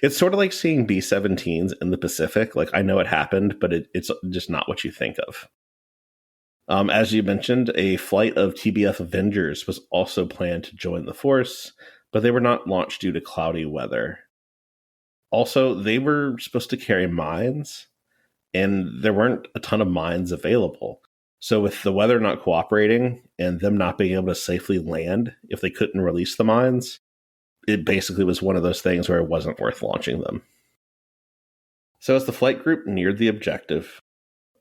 It's sort of like seeing B-17s in the Pacific. Like, I know it happened, but it's just not what you think of. As you mentioned, a flight of TBF Avengers was also planned to join the force, but they were not launched due to cloudy weather. Also, they were supposed to carry mines, and there weren't a ton of mines available. So with the weather not cooperating and them not being able to safely land if they couldn't release the mines, it basically was one of those things where it wasn't worth launching them. So as the flight group neared the objective,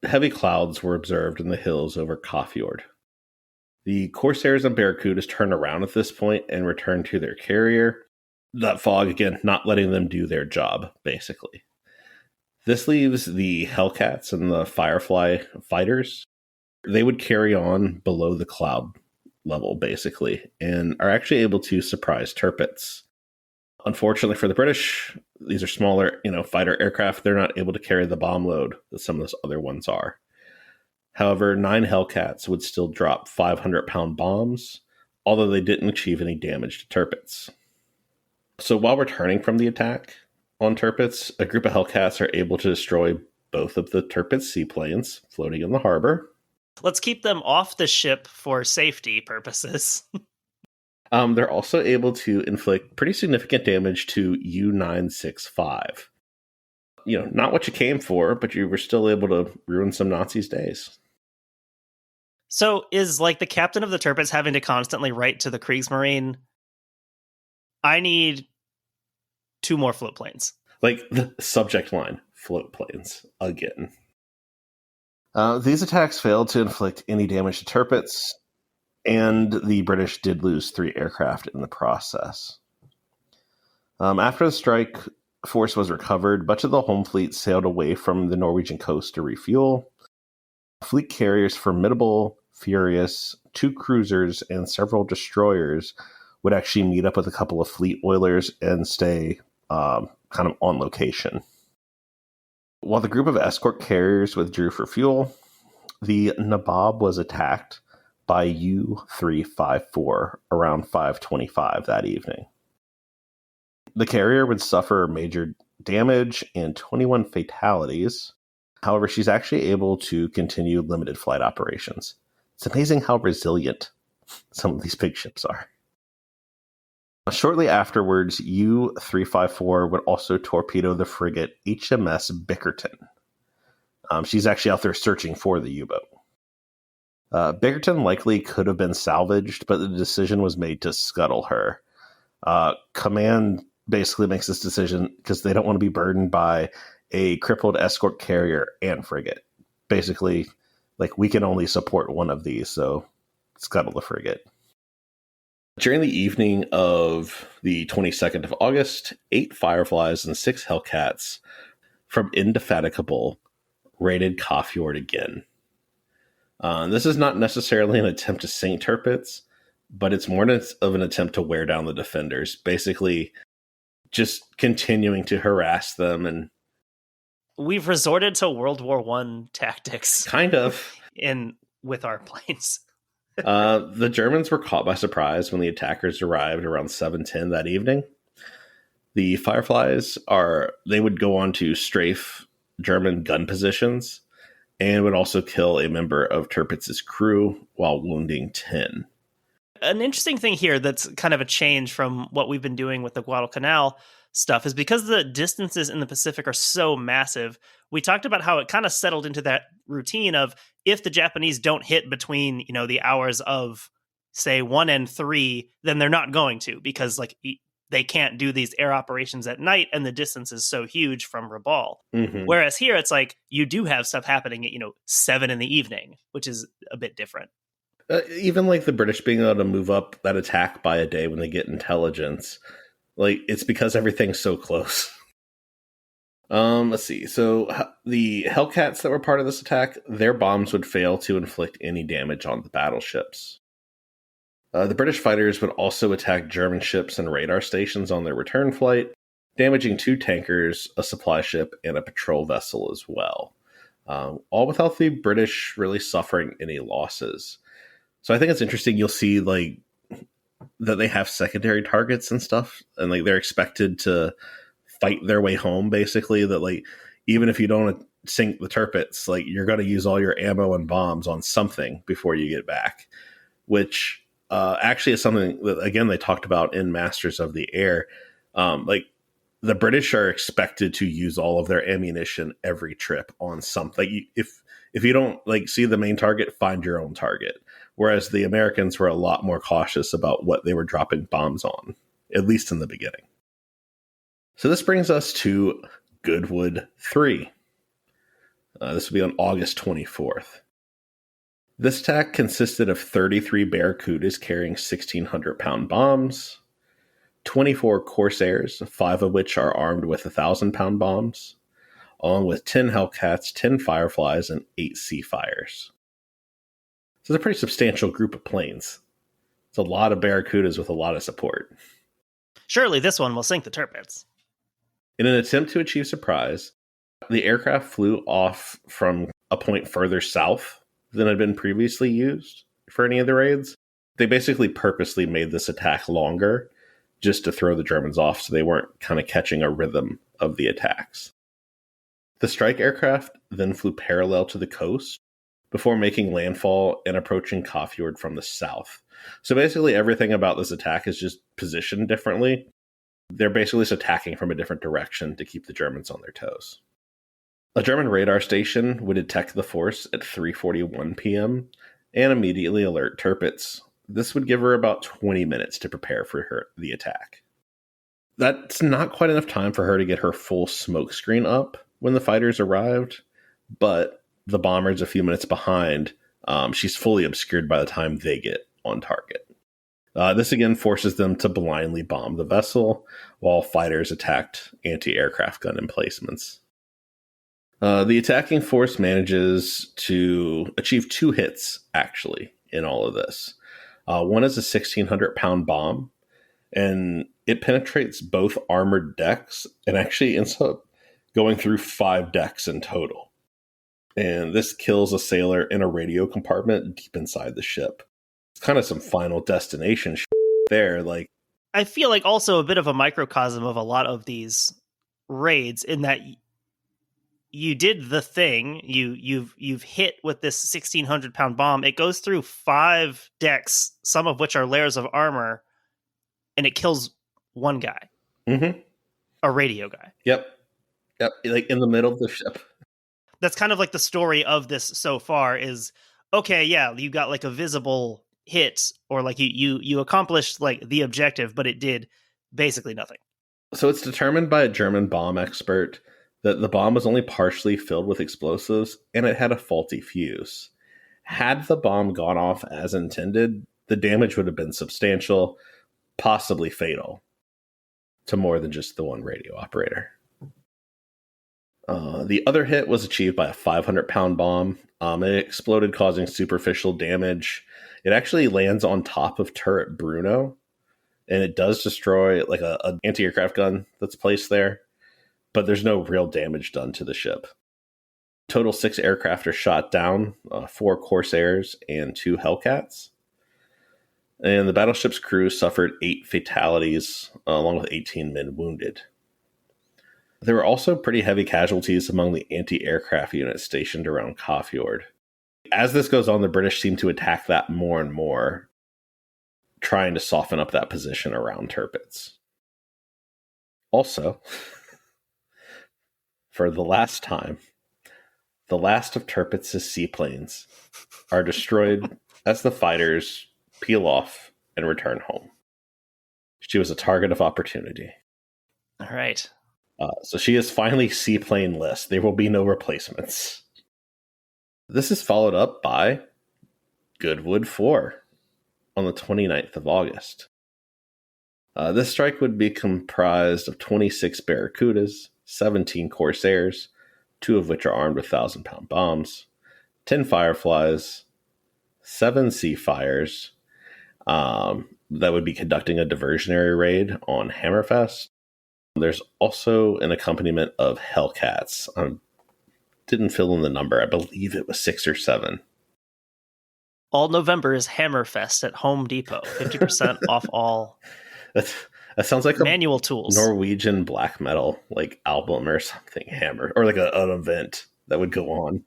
heavy clouds were observed in the hills over Kafjord. The Corsairs and Barracudas turned around at this point and returned to their carrier. That fog, again, not letting them do their job, basically. This leaves the Hellcats and the Firefly fighters. They would carry on below the cloud level, basically, and are actually able to surprise Tirpitz. Unfortunately for the British, these are smaller, fighter aircraft. They're not able to carry the bomb load that some of those other ones are. However, 9 Hellcats would still drop 500-pound bombs, although they didn't achieve any damage to Tirpitz. So while returning from the attack on Tirpitz, a group of Hellcats are able to destroy both of the Tirpitz seaplanes floating in the harbor. Let's keep them off the ship for safety purposes. They're also able to inflict pretty significant damage to U-965. Not what you came for, but you were still able to ruin some Nazis' days. So is the captain of the Tirpitz having to constantly write to the Kriegsmarine, I need 2 more float planes? The subject line, float planes, again. These attacks failed to inflict any damage to Tirpitz, and the British did lose 3 aircraft in the process. After the strike force was recovered, much of the home fleet sailed away from the Norwegian coast to refuel. Fleet carriers Formidable, Furious, 2 cruisers, and several destroyers would actually meet up with a couple of fleet oilers and stay kind of on location. While the group of escort carriers withdrew for fuel, the Nabob was attacked by U-354 around 5:25 that evening. The carrier would suffer major damage and 21 fatalities. However, she's actually able to continue limited flight operations. It's amazing how resilient some of these big ships are. Shortly afterwards, U-354 would also torpedo the frigate HMS Bickerton. She's actually out there searching for the U-boat. Bickerton likely could have been salvaged, but the decision was made to scuttle her. Command basically makes this decision because they don't want to be burdened by a crippled escort carrier and frigate. Basically, we can only support one of these, so scuttle the frigate. During the evening of the 22nd of August, 8 Fireflies and 6 Hellcats from Indefatigable raided Kafjord again. This is not necessarily an attempt to sink Tirpitz, but it's more of an attempt to wear down the defenders, basically just continuing to harass them. And we've resorted to World War I tactics. Kind of. With our planes. The Germans were caught by surprise when the attackers arrived around 7:10 that evening. The Fireflies they would go on to strafe German gun positions and would also kill a member of Tirpitz's crew while wounding 10. An interesting thing here that's kind of a change from what we've been doing with the Guadalcanal stuff is because the distances in the Pacific are so massive. We talked about how it kind of settled into that routine of if the Japanese don't hit between, the hours of, say, 1 and 3, then they're not going to, because they can't do these air operations at night and the distance is so huge from Rabaul. Mm-hmm. Whereas here it's you do have stuff happening at, 7 in the evening, which is a bit different. Even the British being able to move up that attack by a day when they get intelligence, it's because everything's so close. Let's see. So the Hellcats that were part of this attack, their bombs would fail to inflict any damage on the battleships. The British fighters would also attack German ships and radar stations on their return flight, damaging 2 tankers, a supply ship, and a patrol vessel as well. All without the British really suffering any losses. So I think it's interesting. You'll see that they have secondary targets and stuff, and they're expected to fight their way home. Basically, that even if you don't sink the Tirpitz, you're going to use all your ammo and bombs on something before you get back, which actually is something that again they talked about in Masters of the Air. The British are expected to use all of their ammunition every trip on something. If you don't see the main target, find your own target. Whereas the Americans were a lot more cautious about what they were dropping bombs on, at least in the beginning. So this brings us to Goodwood 3. This will be on August 24th. This attack consisted of 33 Barracudas carrying 1,600-pound bombs, 24 Corsairs, 5 of which are armed with 1,000-pound bombs, along with 10 Hellcats, 10 Fireflies, and 8 Seafires. So it's a pretty substantial group of planes. It's a lot of Barracudas with a lot of support. Surely this one will sink the Tirpitz. In an attempt to achieve surprise, the aircraft flew off from a point further south than had been previously used for any of the raids. They basically purposely made this attack longer just to throw the Germans off so they weren't kind of catching a rhythm of the attacks. The strike aircraft then flew parallel to the coast before making landfall and approaching Kafjord from the south. So basically everything about this attack is just positioned differently. They're basically just attacking from a different direction to keep the Germans on their toes. A German radar station would detect the force at 3:41 p.m. and immediately alert Tirpitz. This would give her about 20 minutes to prepare for the attack. That's not quite enough time for her to get her full smoke screen up when the fighters arrived, but the bomber's a few minutes behind. She's fully obscured by the time they get on target. This again forces them to blindly bomb the vessel while fighters attacked anti-aircraft gun emplacements. The attacking force manages to achieve 2 hits, actually, in all of this. One is a 1,600-pound bomb, and it penetrates both armored decks and actually ends up going through 5 decks in total. And this kills a sailor in a radio compartment deep inside the ship. It's kind of some Final Destination there. Like, I feel like also a bit of a microcosm of a lot of these raids in that you did the thing. You've hit with this 1,600-pound bomb. It goes through 5 decks, some of which are layers of armor, and it kills one guy. Mm-hmm. A radio guy. Yep. Like in the middle of the ship. That's kind of like the story of this so far is, okay, yeah, you got like a visible hit, or like you accomplished like the objective, but it did basically nothing. So it's determined by a German bomb expert that the bomb was only partially filled with explosives and it had a faulty fuse. Had the bomb gone off as intended, the damage would have been substantial, possibly fatal to more than just the one radio operator. The other hit was achieved by a 500-pound bomb. It exploded, causing superficial damage. It actually lands on top of turret Bruno, and it does destroy like an anti-aircraft gun that's placed there, but there's no real damage done to the ship. Total 6 aircraft are shot down, 4 Corsairs and 2 Hellcats. And the battleship's crew suffered 8 fatalities, along with 18 men wounded. There were also pretty heavy casualties among the anti-aircraft units stationed around Kafjord. As this goes on, the British seem to attack that more and more, trying to soften up that position around Tirpitz. Also, for the last time, the last of Tirpitz's seaplanes are destroyed as the fighters peel off and return home. She was a target of opportunity. All right. So she is finally seaplane-less. There will be no replacements. This is followed up by Goodwood 4 on the 29th of August. This strike would be comprised of 26 Barracudas, 17 Corsairs, 2 of which are armed with 1,000-pound bombs, 10 Fireflies, 7 Seafires that would be conducting a diversionary raid on Hammerfest. There's also an accompaniment of Hellcats. Didn't fill in the number. I believe it was 6 or 7. All November is Hammerfest at Home Depot. 50% off all. That sounds like manual tools. Norwegian black metal like album or something. Hammer, or like an event that would go on.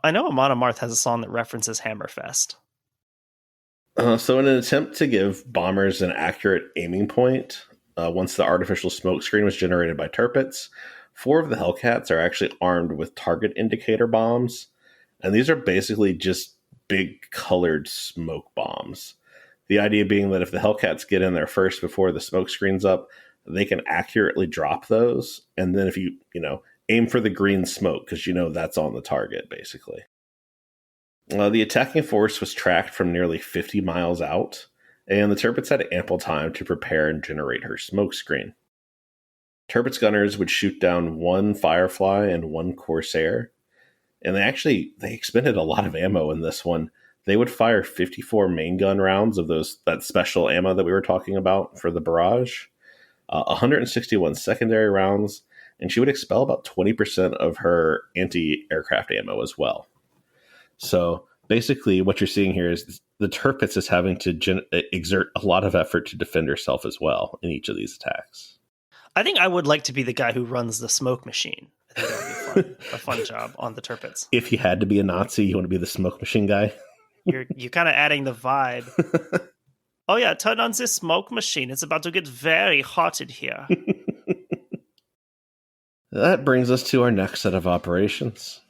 I know Amon Amarth has a song that references Hammerfest. So in an attempt to give bombers an accurate aiming point, once the artificial smoke screen was generated by Tirpitz, 4 of the Hellcats are actually armed with target indicator bombs. And these are basically just big colored smoke bombs. The idea being that if the Hellcats get in there first before the smoke screen's up, they can accurately drop those. And then if you aim for the green smoke, because that's on the target, basically. The attacking force was tracked from nearly 50 miles out, and the Tirpitz had ample time to prepare and generate her smoke screen. Tirpitz gunners would shoot down 1 Firefly and 1 Corsair, and they expended a lot of ammo in this one. They would fire 54 main gun rounds of that special ammo that we were talking about for the barrage, 161 secondary rounds, and she would expel about 20% of her anti-aircraft ammo as well. So basically what you're seeing here is the Tirpitz is having to exert a lot of effort to defend herself as well in each of these attacks. I think I would like to be the guy who runs the smoke machine. I think that would be a fun job on the Tirpitz. If you had to be a Nazi, you want to be the smoke machine guy? You're kind of adding the vibe. Oh yeah, turn on this smoke machine. It's about to get very hot in here. That brings us to our next set of operations.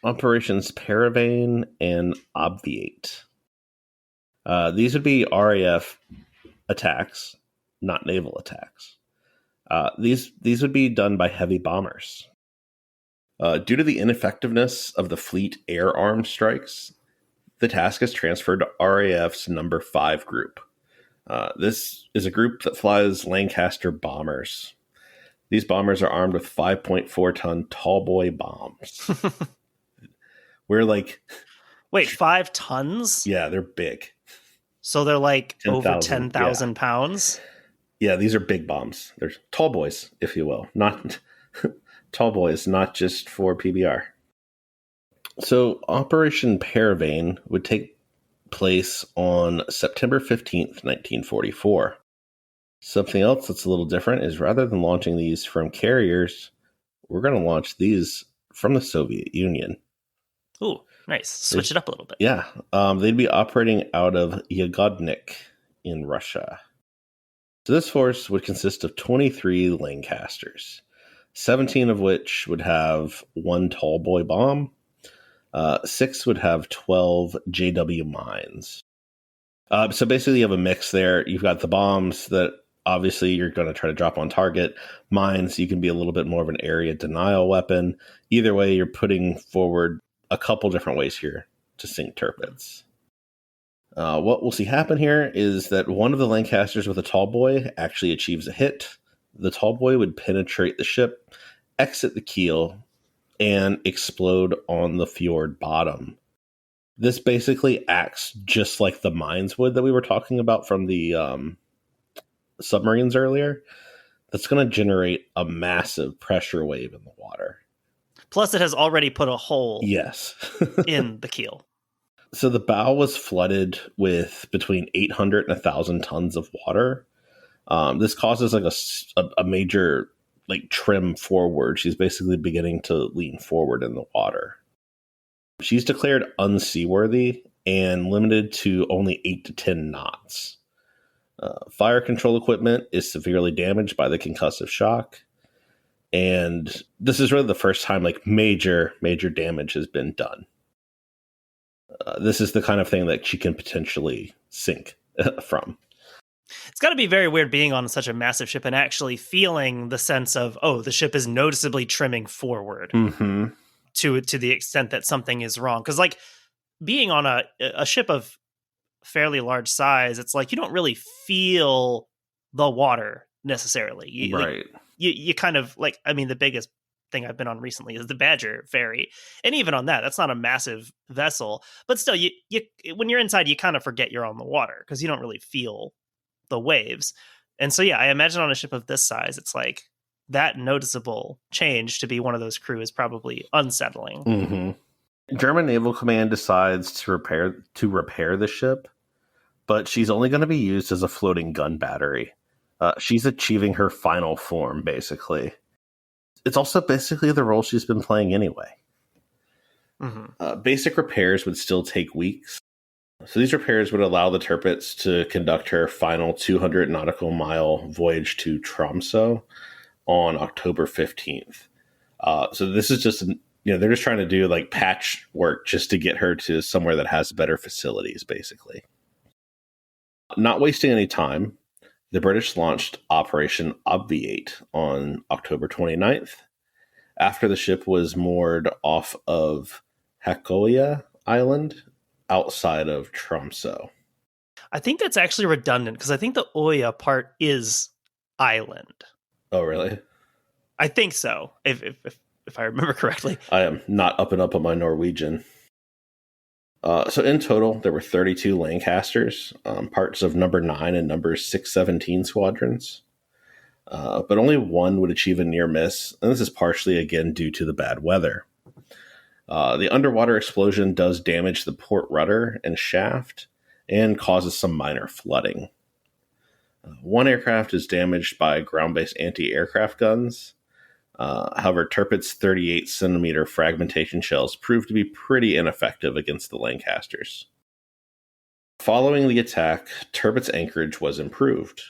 Operations Paravane and Obviate. These would be RAF attacks, not naval attacks. These would be done by heavy bombers. Due to the ineffectiveness of the fleet air arm strikes, the task is transferred to RAF's number 5 group. This is a group that flies Lancaster bombers. These bombers are armed with 5.4-ton tallboy bombs. We're like... Wait, 5 tons? Yeah, they're big. So they're like 10, over 10,000 pounds? Yeah, these are big bombs. They're tall boys, if you will. Not tall boys, not just for PBR. So Operation Paravane would take place on September 15th, 1944. Something else that's a little different is rather than launching these from carriers, we're going to launch these from the Soviet Union. Ooh, nice. Switch it up a little bit. Yeah. They'd be operating out of Yagodnik in Russia. So this force would consist of 23 Lancasters, 17 of which would have 1 tallboy bomb. 6 would have 12 JW mines. So basically you have a mix there. You've got the bombs that obviously you're going to try to drop on target. Mines, you can be a little bit more of an area denial weapon. Either way, you're putting forward a couple different ways here to sink Tirpitz. What we'll see happen here is that one of the Lancasters with a tallboy actually achieves a hit. The tallboy would penetrate the ship, exit the keel, and explode on the fjord bottom. This basically acts just like the mines would that we were talking about from the submarines earlier. That's going to generate a massive pressure wave in the water. Plus, it has already put a hole Yes. in the keel. So the bow was flooded with between 800 and 1,000 tons of water. This causes like a major like trim forward. She's basically beginning to lean forward in the water. She's declared unseaworthy and limited to only 8 to 10 knots. Fire control equipment is severely damaged by the concussive shock. And this is really the first time like major damage has been done. This is the kind of thing that she can potentially sink from. It's got to be very weird being on such a massive ship and actually feeling the sense of, oh, the ship is noticeably trimming forward to the extent that something is wrong. Because like being on a ship of fairly large size, it's like you don't really feel the water necessarily. Right. Like, you kind of like, I mean, the biggest thing I've been on recently is the Badger ferry. And even on that's not a massive vessel. But still, you when you're inside, you kind of forget you're on the water because you don't really feel the waves. And so, yeah, I imagine on a ship of this size, it's like that noticeable change to be one of those crew is probably unsettling. Mm-hmm. German Naval Command decides to repair the ship, but she's only going to be used as a floating gun battery. She's achieving her final form, basically. It's also basically the role she's been playing anyway. Basic repairs would still take weeks. So these repairs would allow the Tirpitz to conduct her final 200 nautical mile voyage to Tromsø on October 15th. So this is just, they're just trying to do like patch work just to get her to somewhere that has better facilities, basically. Not wasting any time, the British launched Operation Obviate on October 29th, after the ship was moored off of Hakoya Island outside of Tromsø. I think that's actually redundant because I think the Oya part is island. Oh, really? I think so, if I remember correctly. I am not up on my Norwegian. So in total, there were 32 Lancasters, parts of number 9 and number 617 squadrons. But only one would achieve a near miss, and this is partially, again, due to the bad weather. The underwater explosion does damage the port rudder and shaft and causes some minor flooding. One aircraft is damaged by ground-based anti-aircraft guns. However, Tirpitz's 38-centimeter fragmentation shells proved to be pretty ineffective against the Lancasters. Following the attack, Tirpitz's anchorage was improved.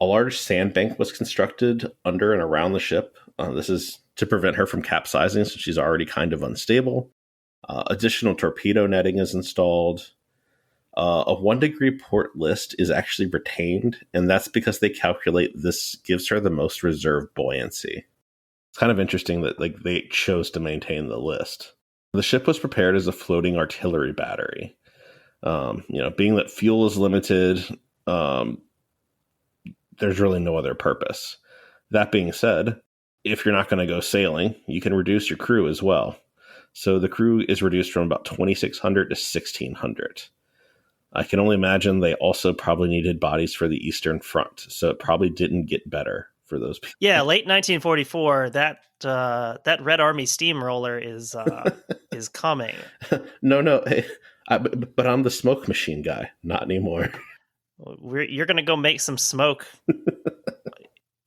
A large sandbank was constructed under and around the ship. This is to prevent her from capsizing, since she's already kind of unstable. Additional torpedo netting is installed. A 1-degree port list is actually retained, and that's because they calculate this gives her the most reserve buoyancy. It's kind of interesting that they chose to maintain the list. The ship was prepared as a floating artillery battery. Being that fuel is limited, there's really no other purpose. That being said, if you're not going to go sailing, you can reduce your crew as well. So the crew is reduced from about 2,600 to 1,600. I can only imagine they also probably needed bodies for the Eastern Front, so it probably didn't get better for those people. Yeah, late 1944, that Red Army steamroller is coming. No, hey, but I'm the smoke machine guy. Not anymore. You're going to go make some smoke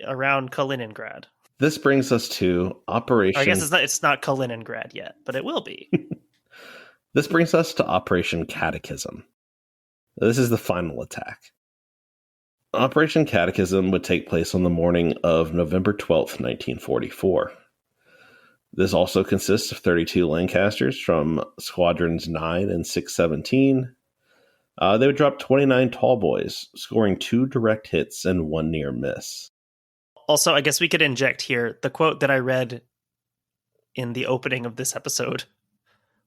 around Kaliningrad. This brings us to Operation... I guess it's not Kaliningrad yet, but it will be. This brings us to Operation Catechism. This is the final attack. Operation Catechism would take place on the morning of November 12th, 1944. This also consists of 32 Lancasters from Squadrons 9 and 617. They would drop 29 tall boys, scoring 2 direct hits and 1 near miss. Also, I guess we could inject here the quote that I read in the opening of this episode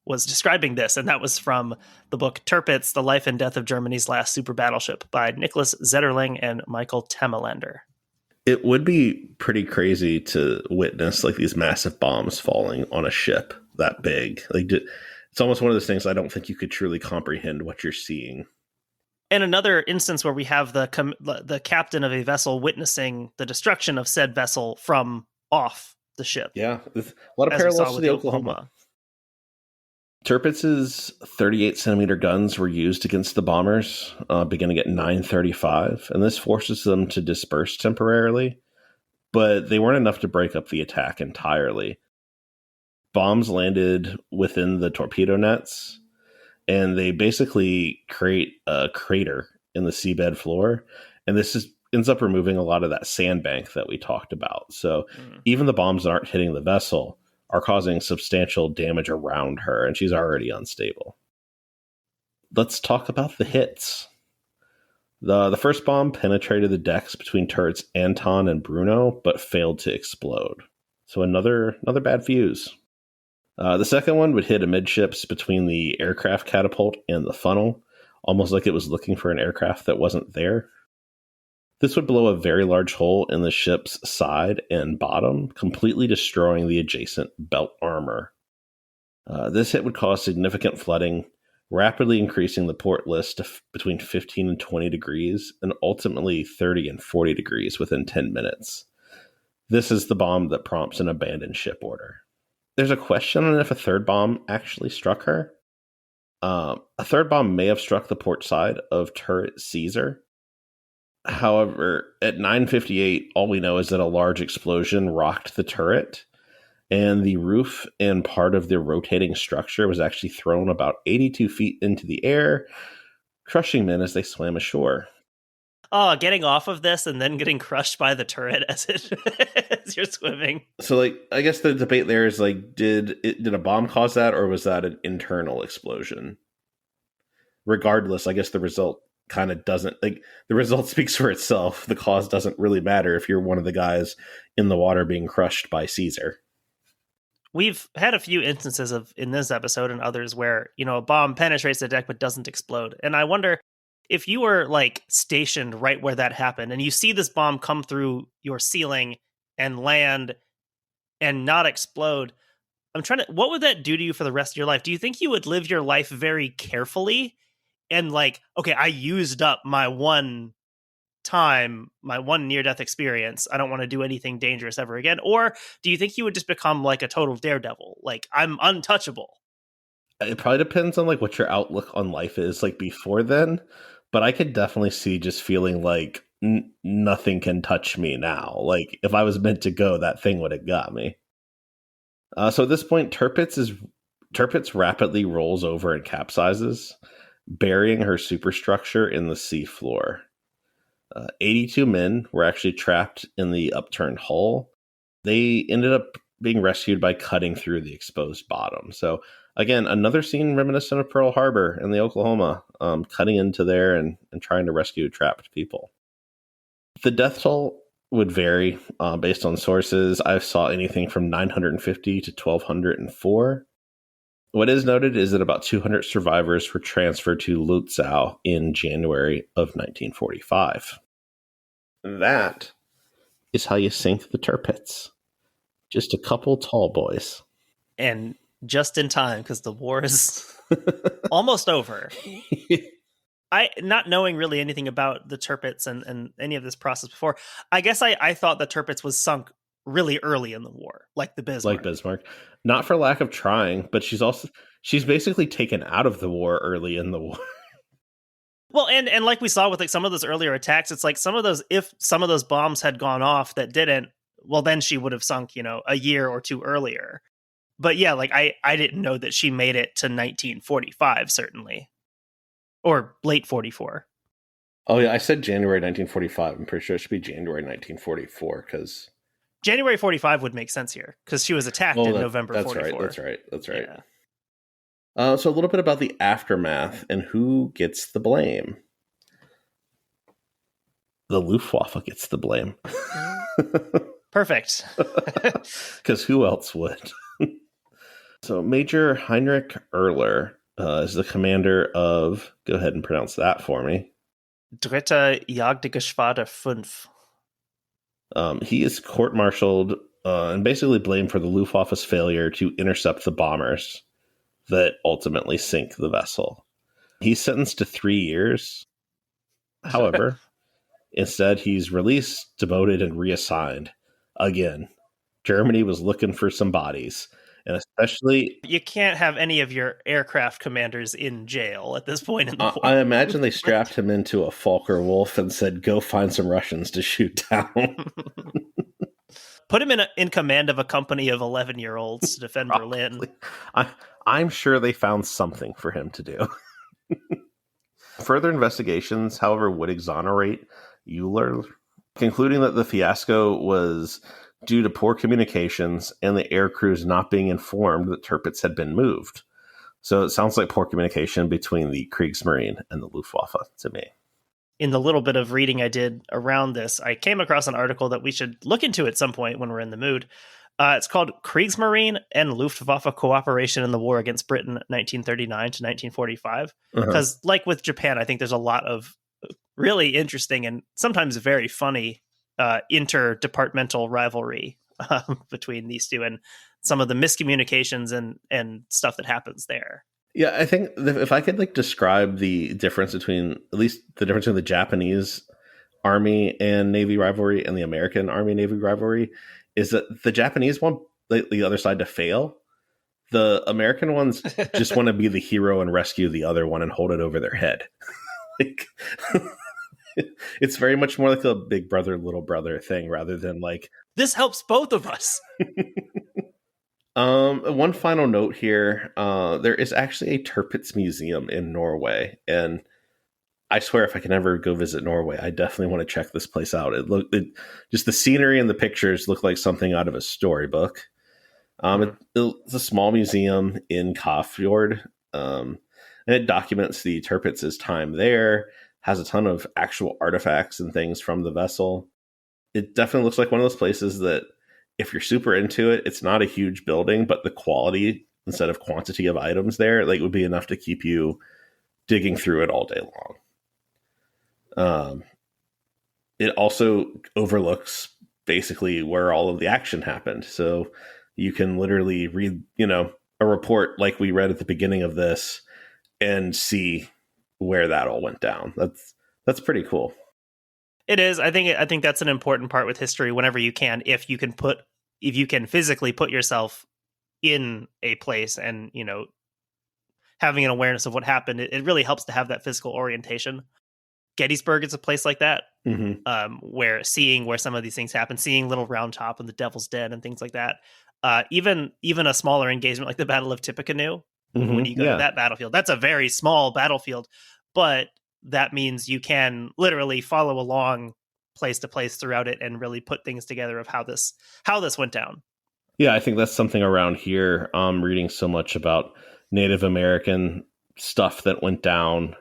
was describing this, and that was from the book Tirpitz, The Life and Death of Germany's Last Super Battleship by Niklas Zetterling and Michael Tamelander. It would be pretty crazy to witness these massive bombs falling on a ship that big. It's almost one of those things I don't think you could truly comprehend what you're seeing. And another instance where we have the captain of a vessel witnessing the destruction of said vessel from off the ship. Yeah, a lot of parallels to the Oklahoma. Tirpitz's 38-centimeter guns were used against the bombers beginning at 9:35, and this forces them to disperse temporarily, but they weren't enough to break up the attack entirely. Bombs landed within the torpedo nets, and they basically create a crater in the seabed floor, and this ends up removing a lot of that sandbank that we talked about. So even the bombs that aren't hitting the vessel are causing substantial damage around her, and she's already unstable. Let's talk about the hits. The first bomb penetrated the decks between turrets Anton and Bruno, but failed to explode. So another bad fuse. The second one would hit amidships between the aircraft catapult and the funnel, almost like it was looking for an aircraft that wasn't there. This would blow a very large hole in the ship's side and bottom, completely destroying the adjacent belt armor. This hit would cause significant flooding, rapidly increasing the port list to between 15 and 20 degrees, and ultimately 30 and 40 degrees within 10 minutes. This is the bomb that prompts an abandoned ship order. There's a question on if a third bomb actually struck her. A third bomb may have struck the port side of turret Caesar. However, at 9:58, all we know is that a large explosion rocked the turret, and the roof and part of the rotating structure was actually thrown about 82 feet into the air, crushing men as they swam ashore. Oh, getting off of this and then getting crushed by the turret as you're swimming. So, I guess the debate there is, did a bomb cause that, or was that an internal explosion? Regardless, I guess the result kind of doesn't, the result speaks for itself. The cause doesn't really matter if you're one of the guys in the water being crushed by Caesar. We've had a few instances in this episode and others where, a bomb penetrates the deck but doesn't explode. And I wonder if you were stationed right where that happened and you see this bomb come through your ceiling and land and not explode, what would that do to you for the rest of your life? Do you think you would live your life very carefully and like, okay, I used up my one near-death experience. I don't want to do anything dangerous ever again. Or do you think you would just become like a total daredevil? Like, I'm untouchable. It probably depends on like what your outlook on life is like before then. But I could definitely see just feeling like nothing can touch me now. Like if I was meant to go, that thing would have got me. So at this point, Tirpitz rapidly rolls over and capsizes, burying her superstructure in the seafloor. 82 men were actually trapped in the upturned hull. They ended up being rescued by cutting through the exposed bottom. So again, another scene reminiscent of Pearl Harbor in the Oklahoma, cutting into there and trying to rescue trapped people. The death toll would vary based on sources. I saw anything from 950 to 1,204. What is noted is that about 200 survivors were transferred to Lutzow in January of 1945. That is how you sink the Tirpitz. Just a couple tall boys. And just in time, because the war is almost over. Not knowing really anything about the Tirpitz and any of this process before, I guess I thought the Tirpitz was sunk really early in the war, like the Bismarck. Like Bismarck. Not for lack of trying, but she's basically taken out of the war early in the war. Well, and like we saw with like some of those earlier attacks, it's like if some of those bombs had gone off that didn't, well, then she would have sunk, a year or two earlier. But yeah, like I didn't know that she made it to 1945, certainly. Or late 44. Oh yeah, I said January 1945. I'm pretty sure it should be January 1944 because January 45 would make sense here because she was attacked in November 44. That's right. Yeah. So a little bit about the aftermath and who gets the blame. The Luftwaffe gets the blame. Perfect. Because who else would? So Major Heinrich Erler is the commander of, go ahead and pronounce that for me. Dritte Jagdgeschwader 5. He is court-martialed and basically blamed for the Luftwaffe's failure to intercept the bombers that ultimately sink the vessel. He's sentenced to 3 years. However, instead he's released, demoted, and reassigned. Again, Germany was looking for some bodies. And especially... You can't have any of your aircraft commanders in jail at this point in the war. I imagine they strapped him into a Fokker Wolf and said, go find some Russians to shoot down. Put him in command of a company of 11-year-olds to defend Berlin. I'm sure they found something for him to do. Further investigations, however, would exonerate Euler, concluding that the fiasco was due to poor communications and the air crews not being informed that Tirpitz had been moved. So it sounds like poor communication between the Kriegsmarine and the Luftwaffe to me. In the little bit of reading I did around this, I came across an article that we should look into at some point when we're in the mood. It's called Kriegsmarine and Luftwaffe Cooperation in the War Against Britain, 1939 to 1945. Because like with Japan, I think there's a lot of really interesting and sometimes very funny interdepartmental rivalry between these two and some of the miscommunications and stuff that happens there. Yeah, I think if I could like describe the difference between, at least the difference between the Japanese Army and Navy rivalry and the American Army Navy rivalry, is that the Japanese want the other side to fail. The American ones just want to be the hero and rescue the other one and hold it over their head. Like... It's very much more like a big brother, little brother thing rather than like... This helps both of us. One final note here. There is actually a Tirpitz museum in Norway. And I swear if I can ever go visit Norway, I definitely want to check this place out. Just the scenery and the pictures look like something out of a storybook. It's a small museum in Kafjord. And it documents the Tirpitz's time there. Has a ton of actual artifacts and things from the vessel. It definitely looks like one of those places that if you're super into it, it's not a huge building, but the quality instead of quantity of items there, like would be enough to keep you digging through it all day long. It also overlooks basically where all of the action happened. So you can literally read, a report like we read at the beginning of this and see where that all went down. That's pretty cool. It is. I think that's an important part with history. Whenever you can, if you can physically put yourself in a place and having an awareness of what happened, it really helps to have that physical orientation. Gettysburg is a place like that, where seeing where some of these things happen, seeing Little Round Top and the Devil's Den and things like that. Even a smaller engagement like the Battle of Tippecanoe, when you go to that battlefield, that's a very small battlefield, but that means you can literally follow along place to place throughout it and really put things together of how this went down. Yeah, I think that's something around here. I'm reading so much about Native American stuff that went down.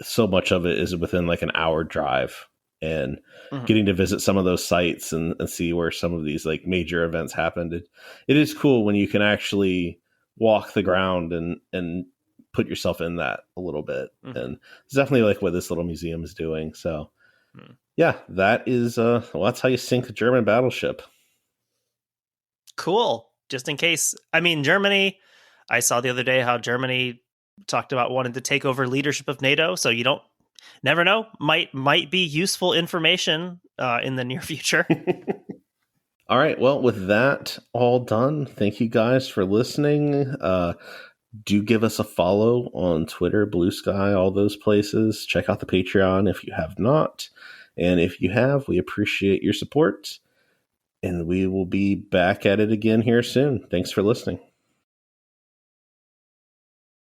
So much of it is within like an hour drive, and getting to visit some of those sites and see where some of these like major events happened. It is cool when you can actually walk the ground and put yourself in that a little bit. And it's definitely like what this little museum is doing. So yeah, that is, that's how you sink a German battleship. Cool. Just in case. I mean, Germany, I saw the other day how Germany talked about wanting to take over leadership of NATO. So you never know, might be useful information in the near future. All right. Well, with that all done, thank you guys for listening. Do give us a follow on Twitter, Blue Sky, all those places. Check out the Patreon if you have not. And if you have, we appreciate your support. And we will be back at it again here soon. Thanks for listening.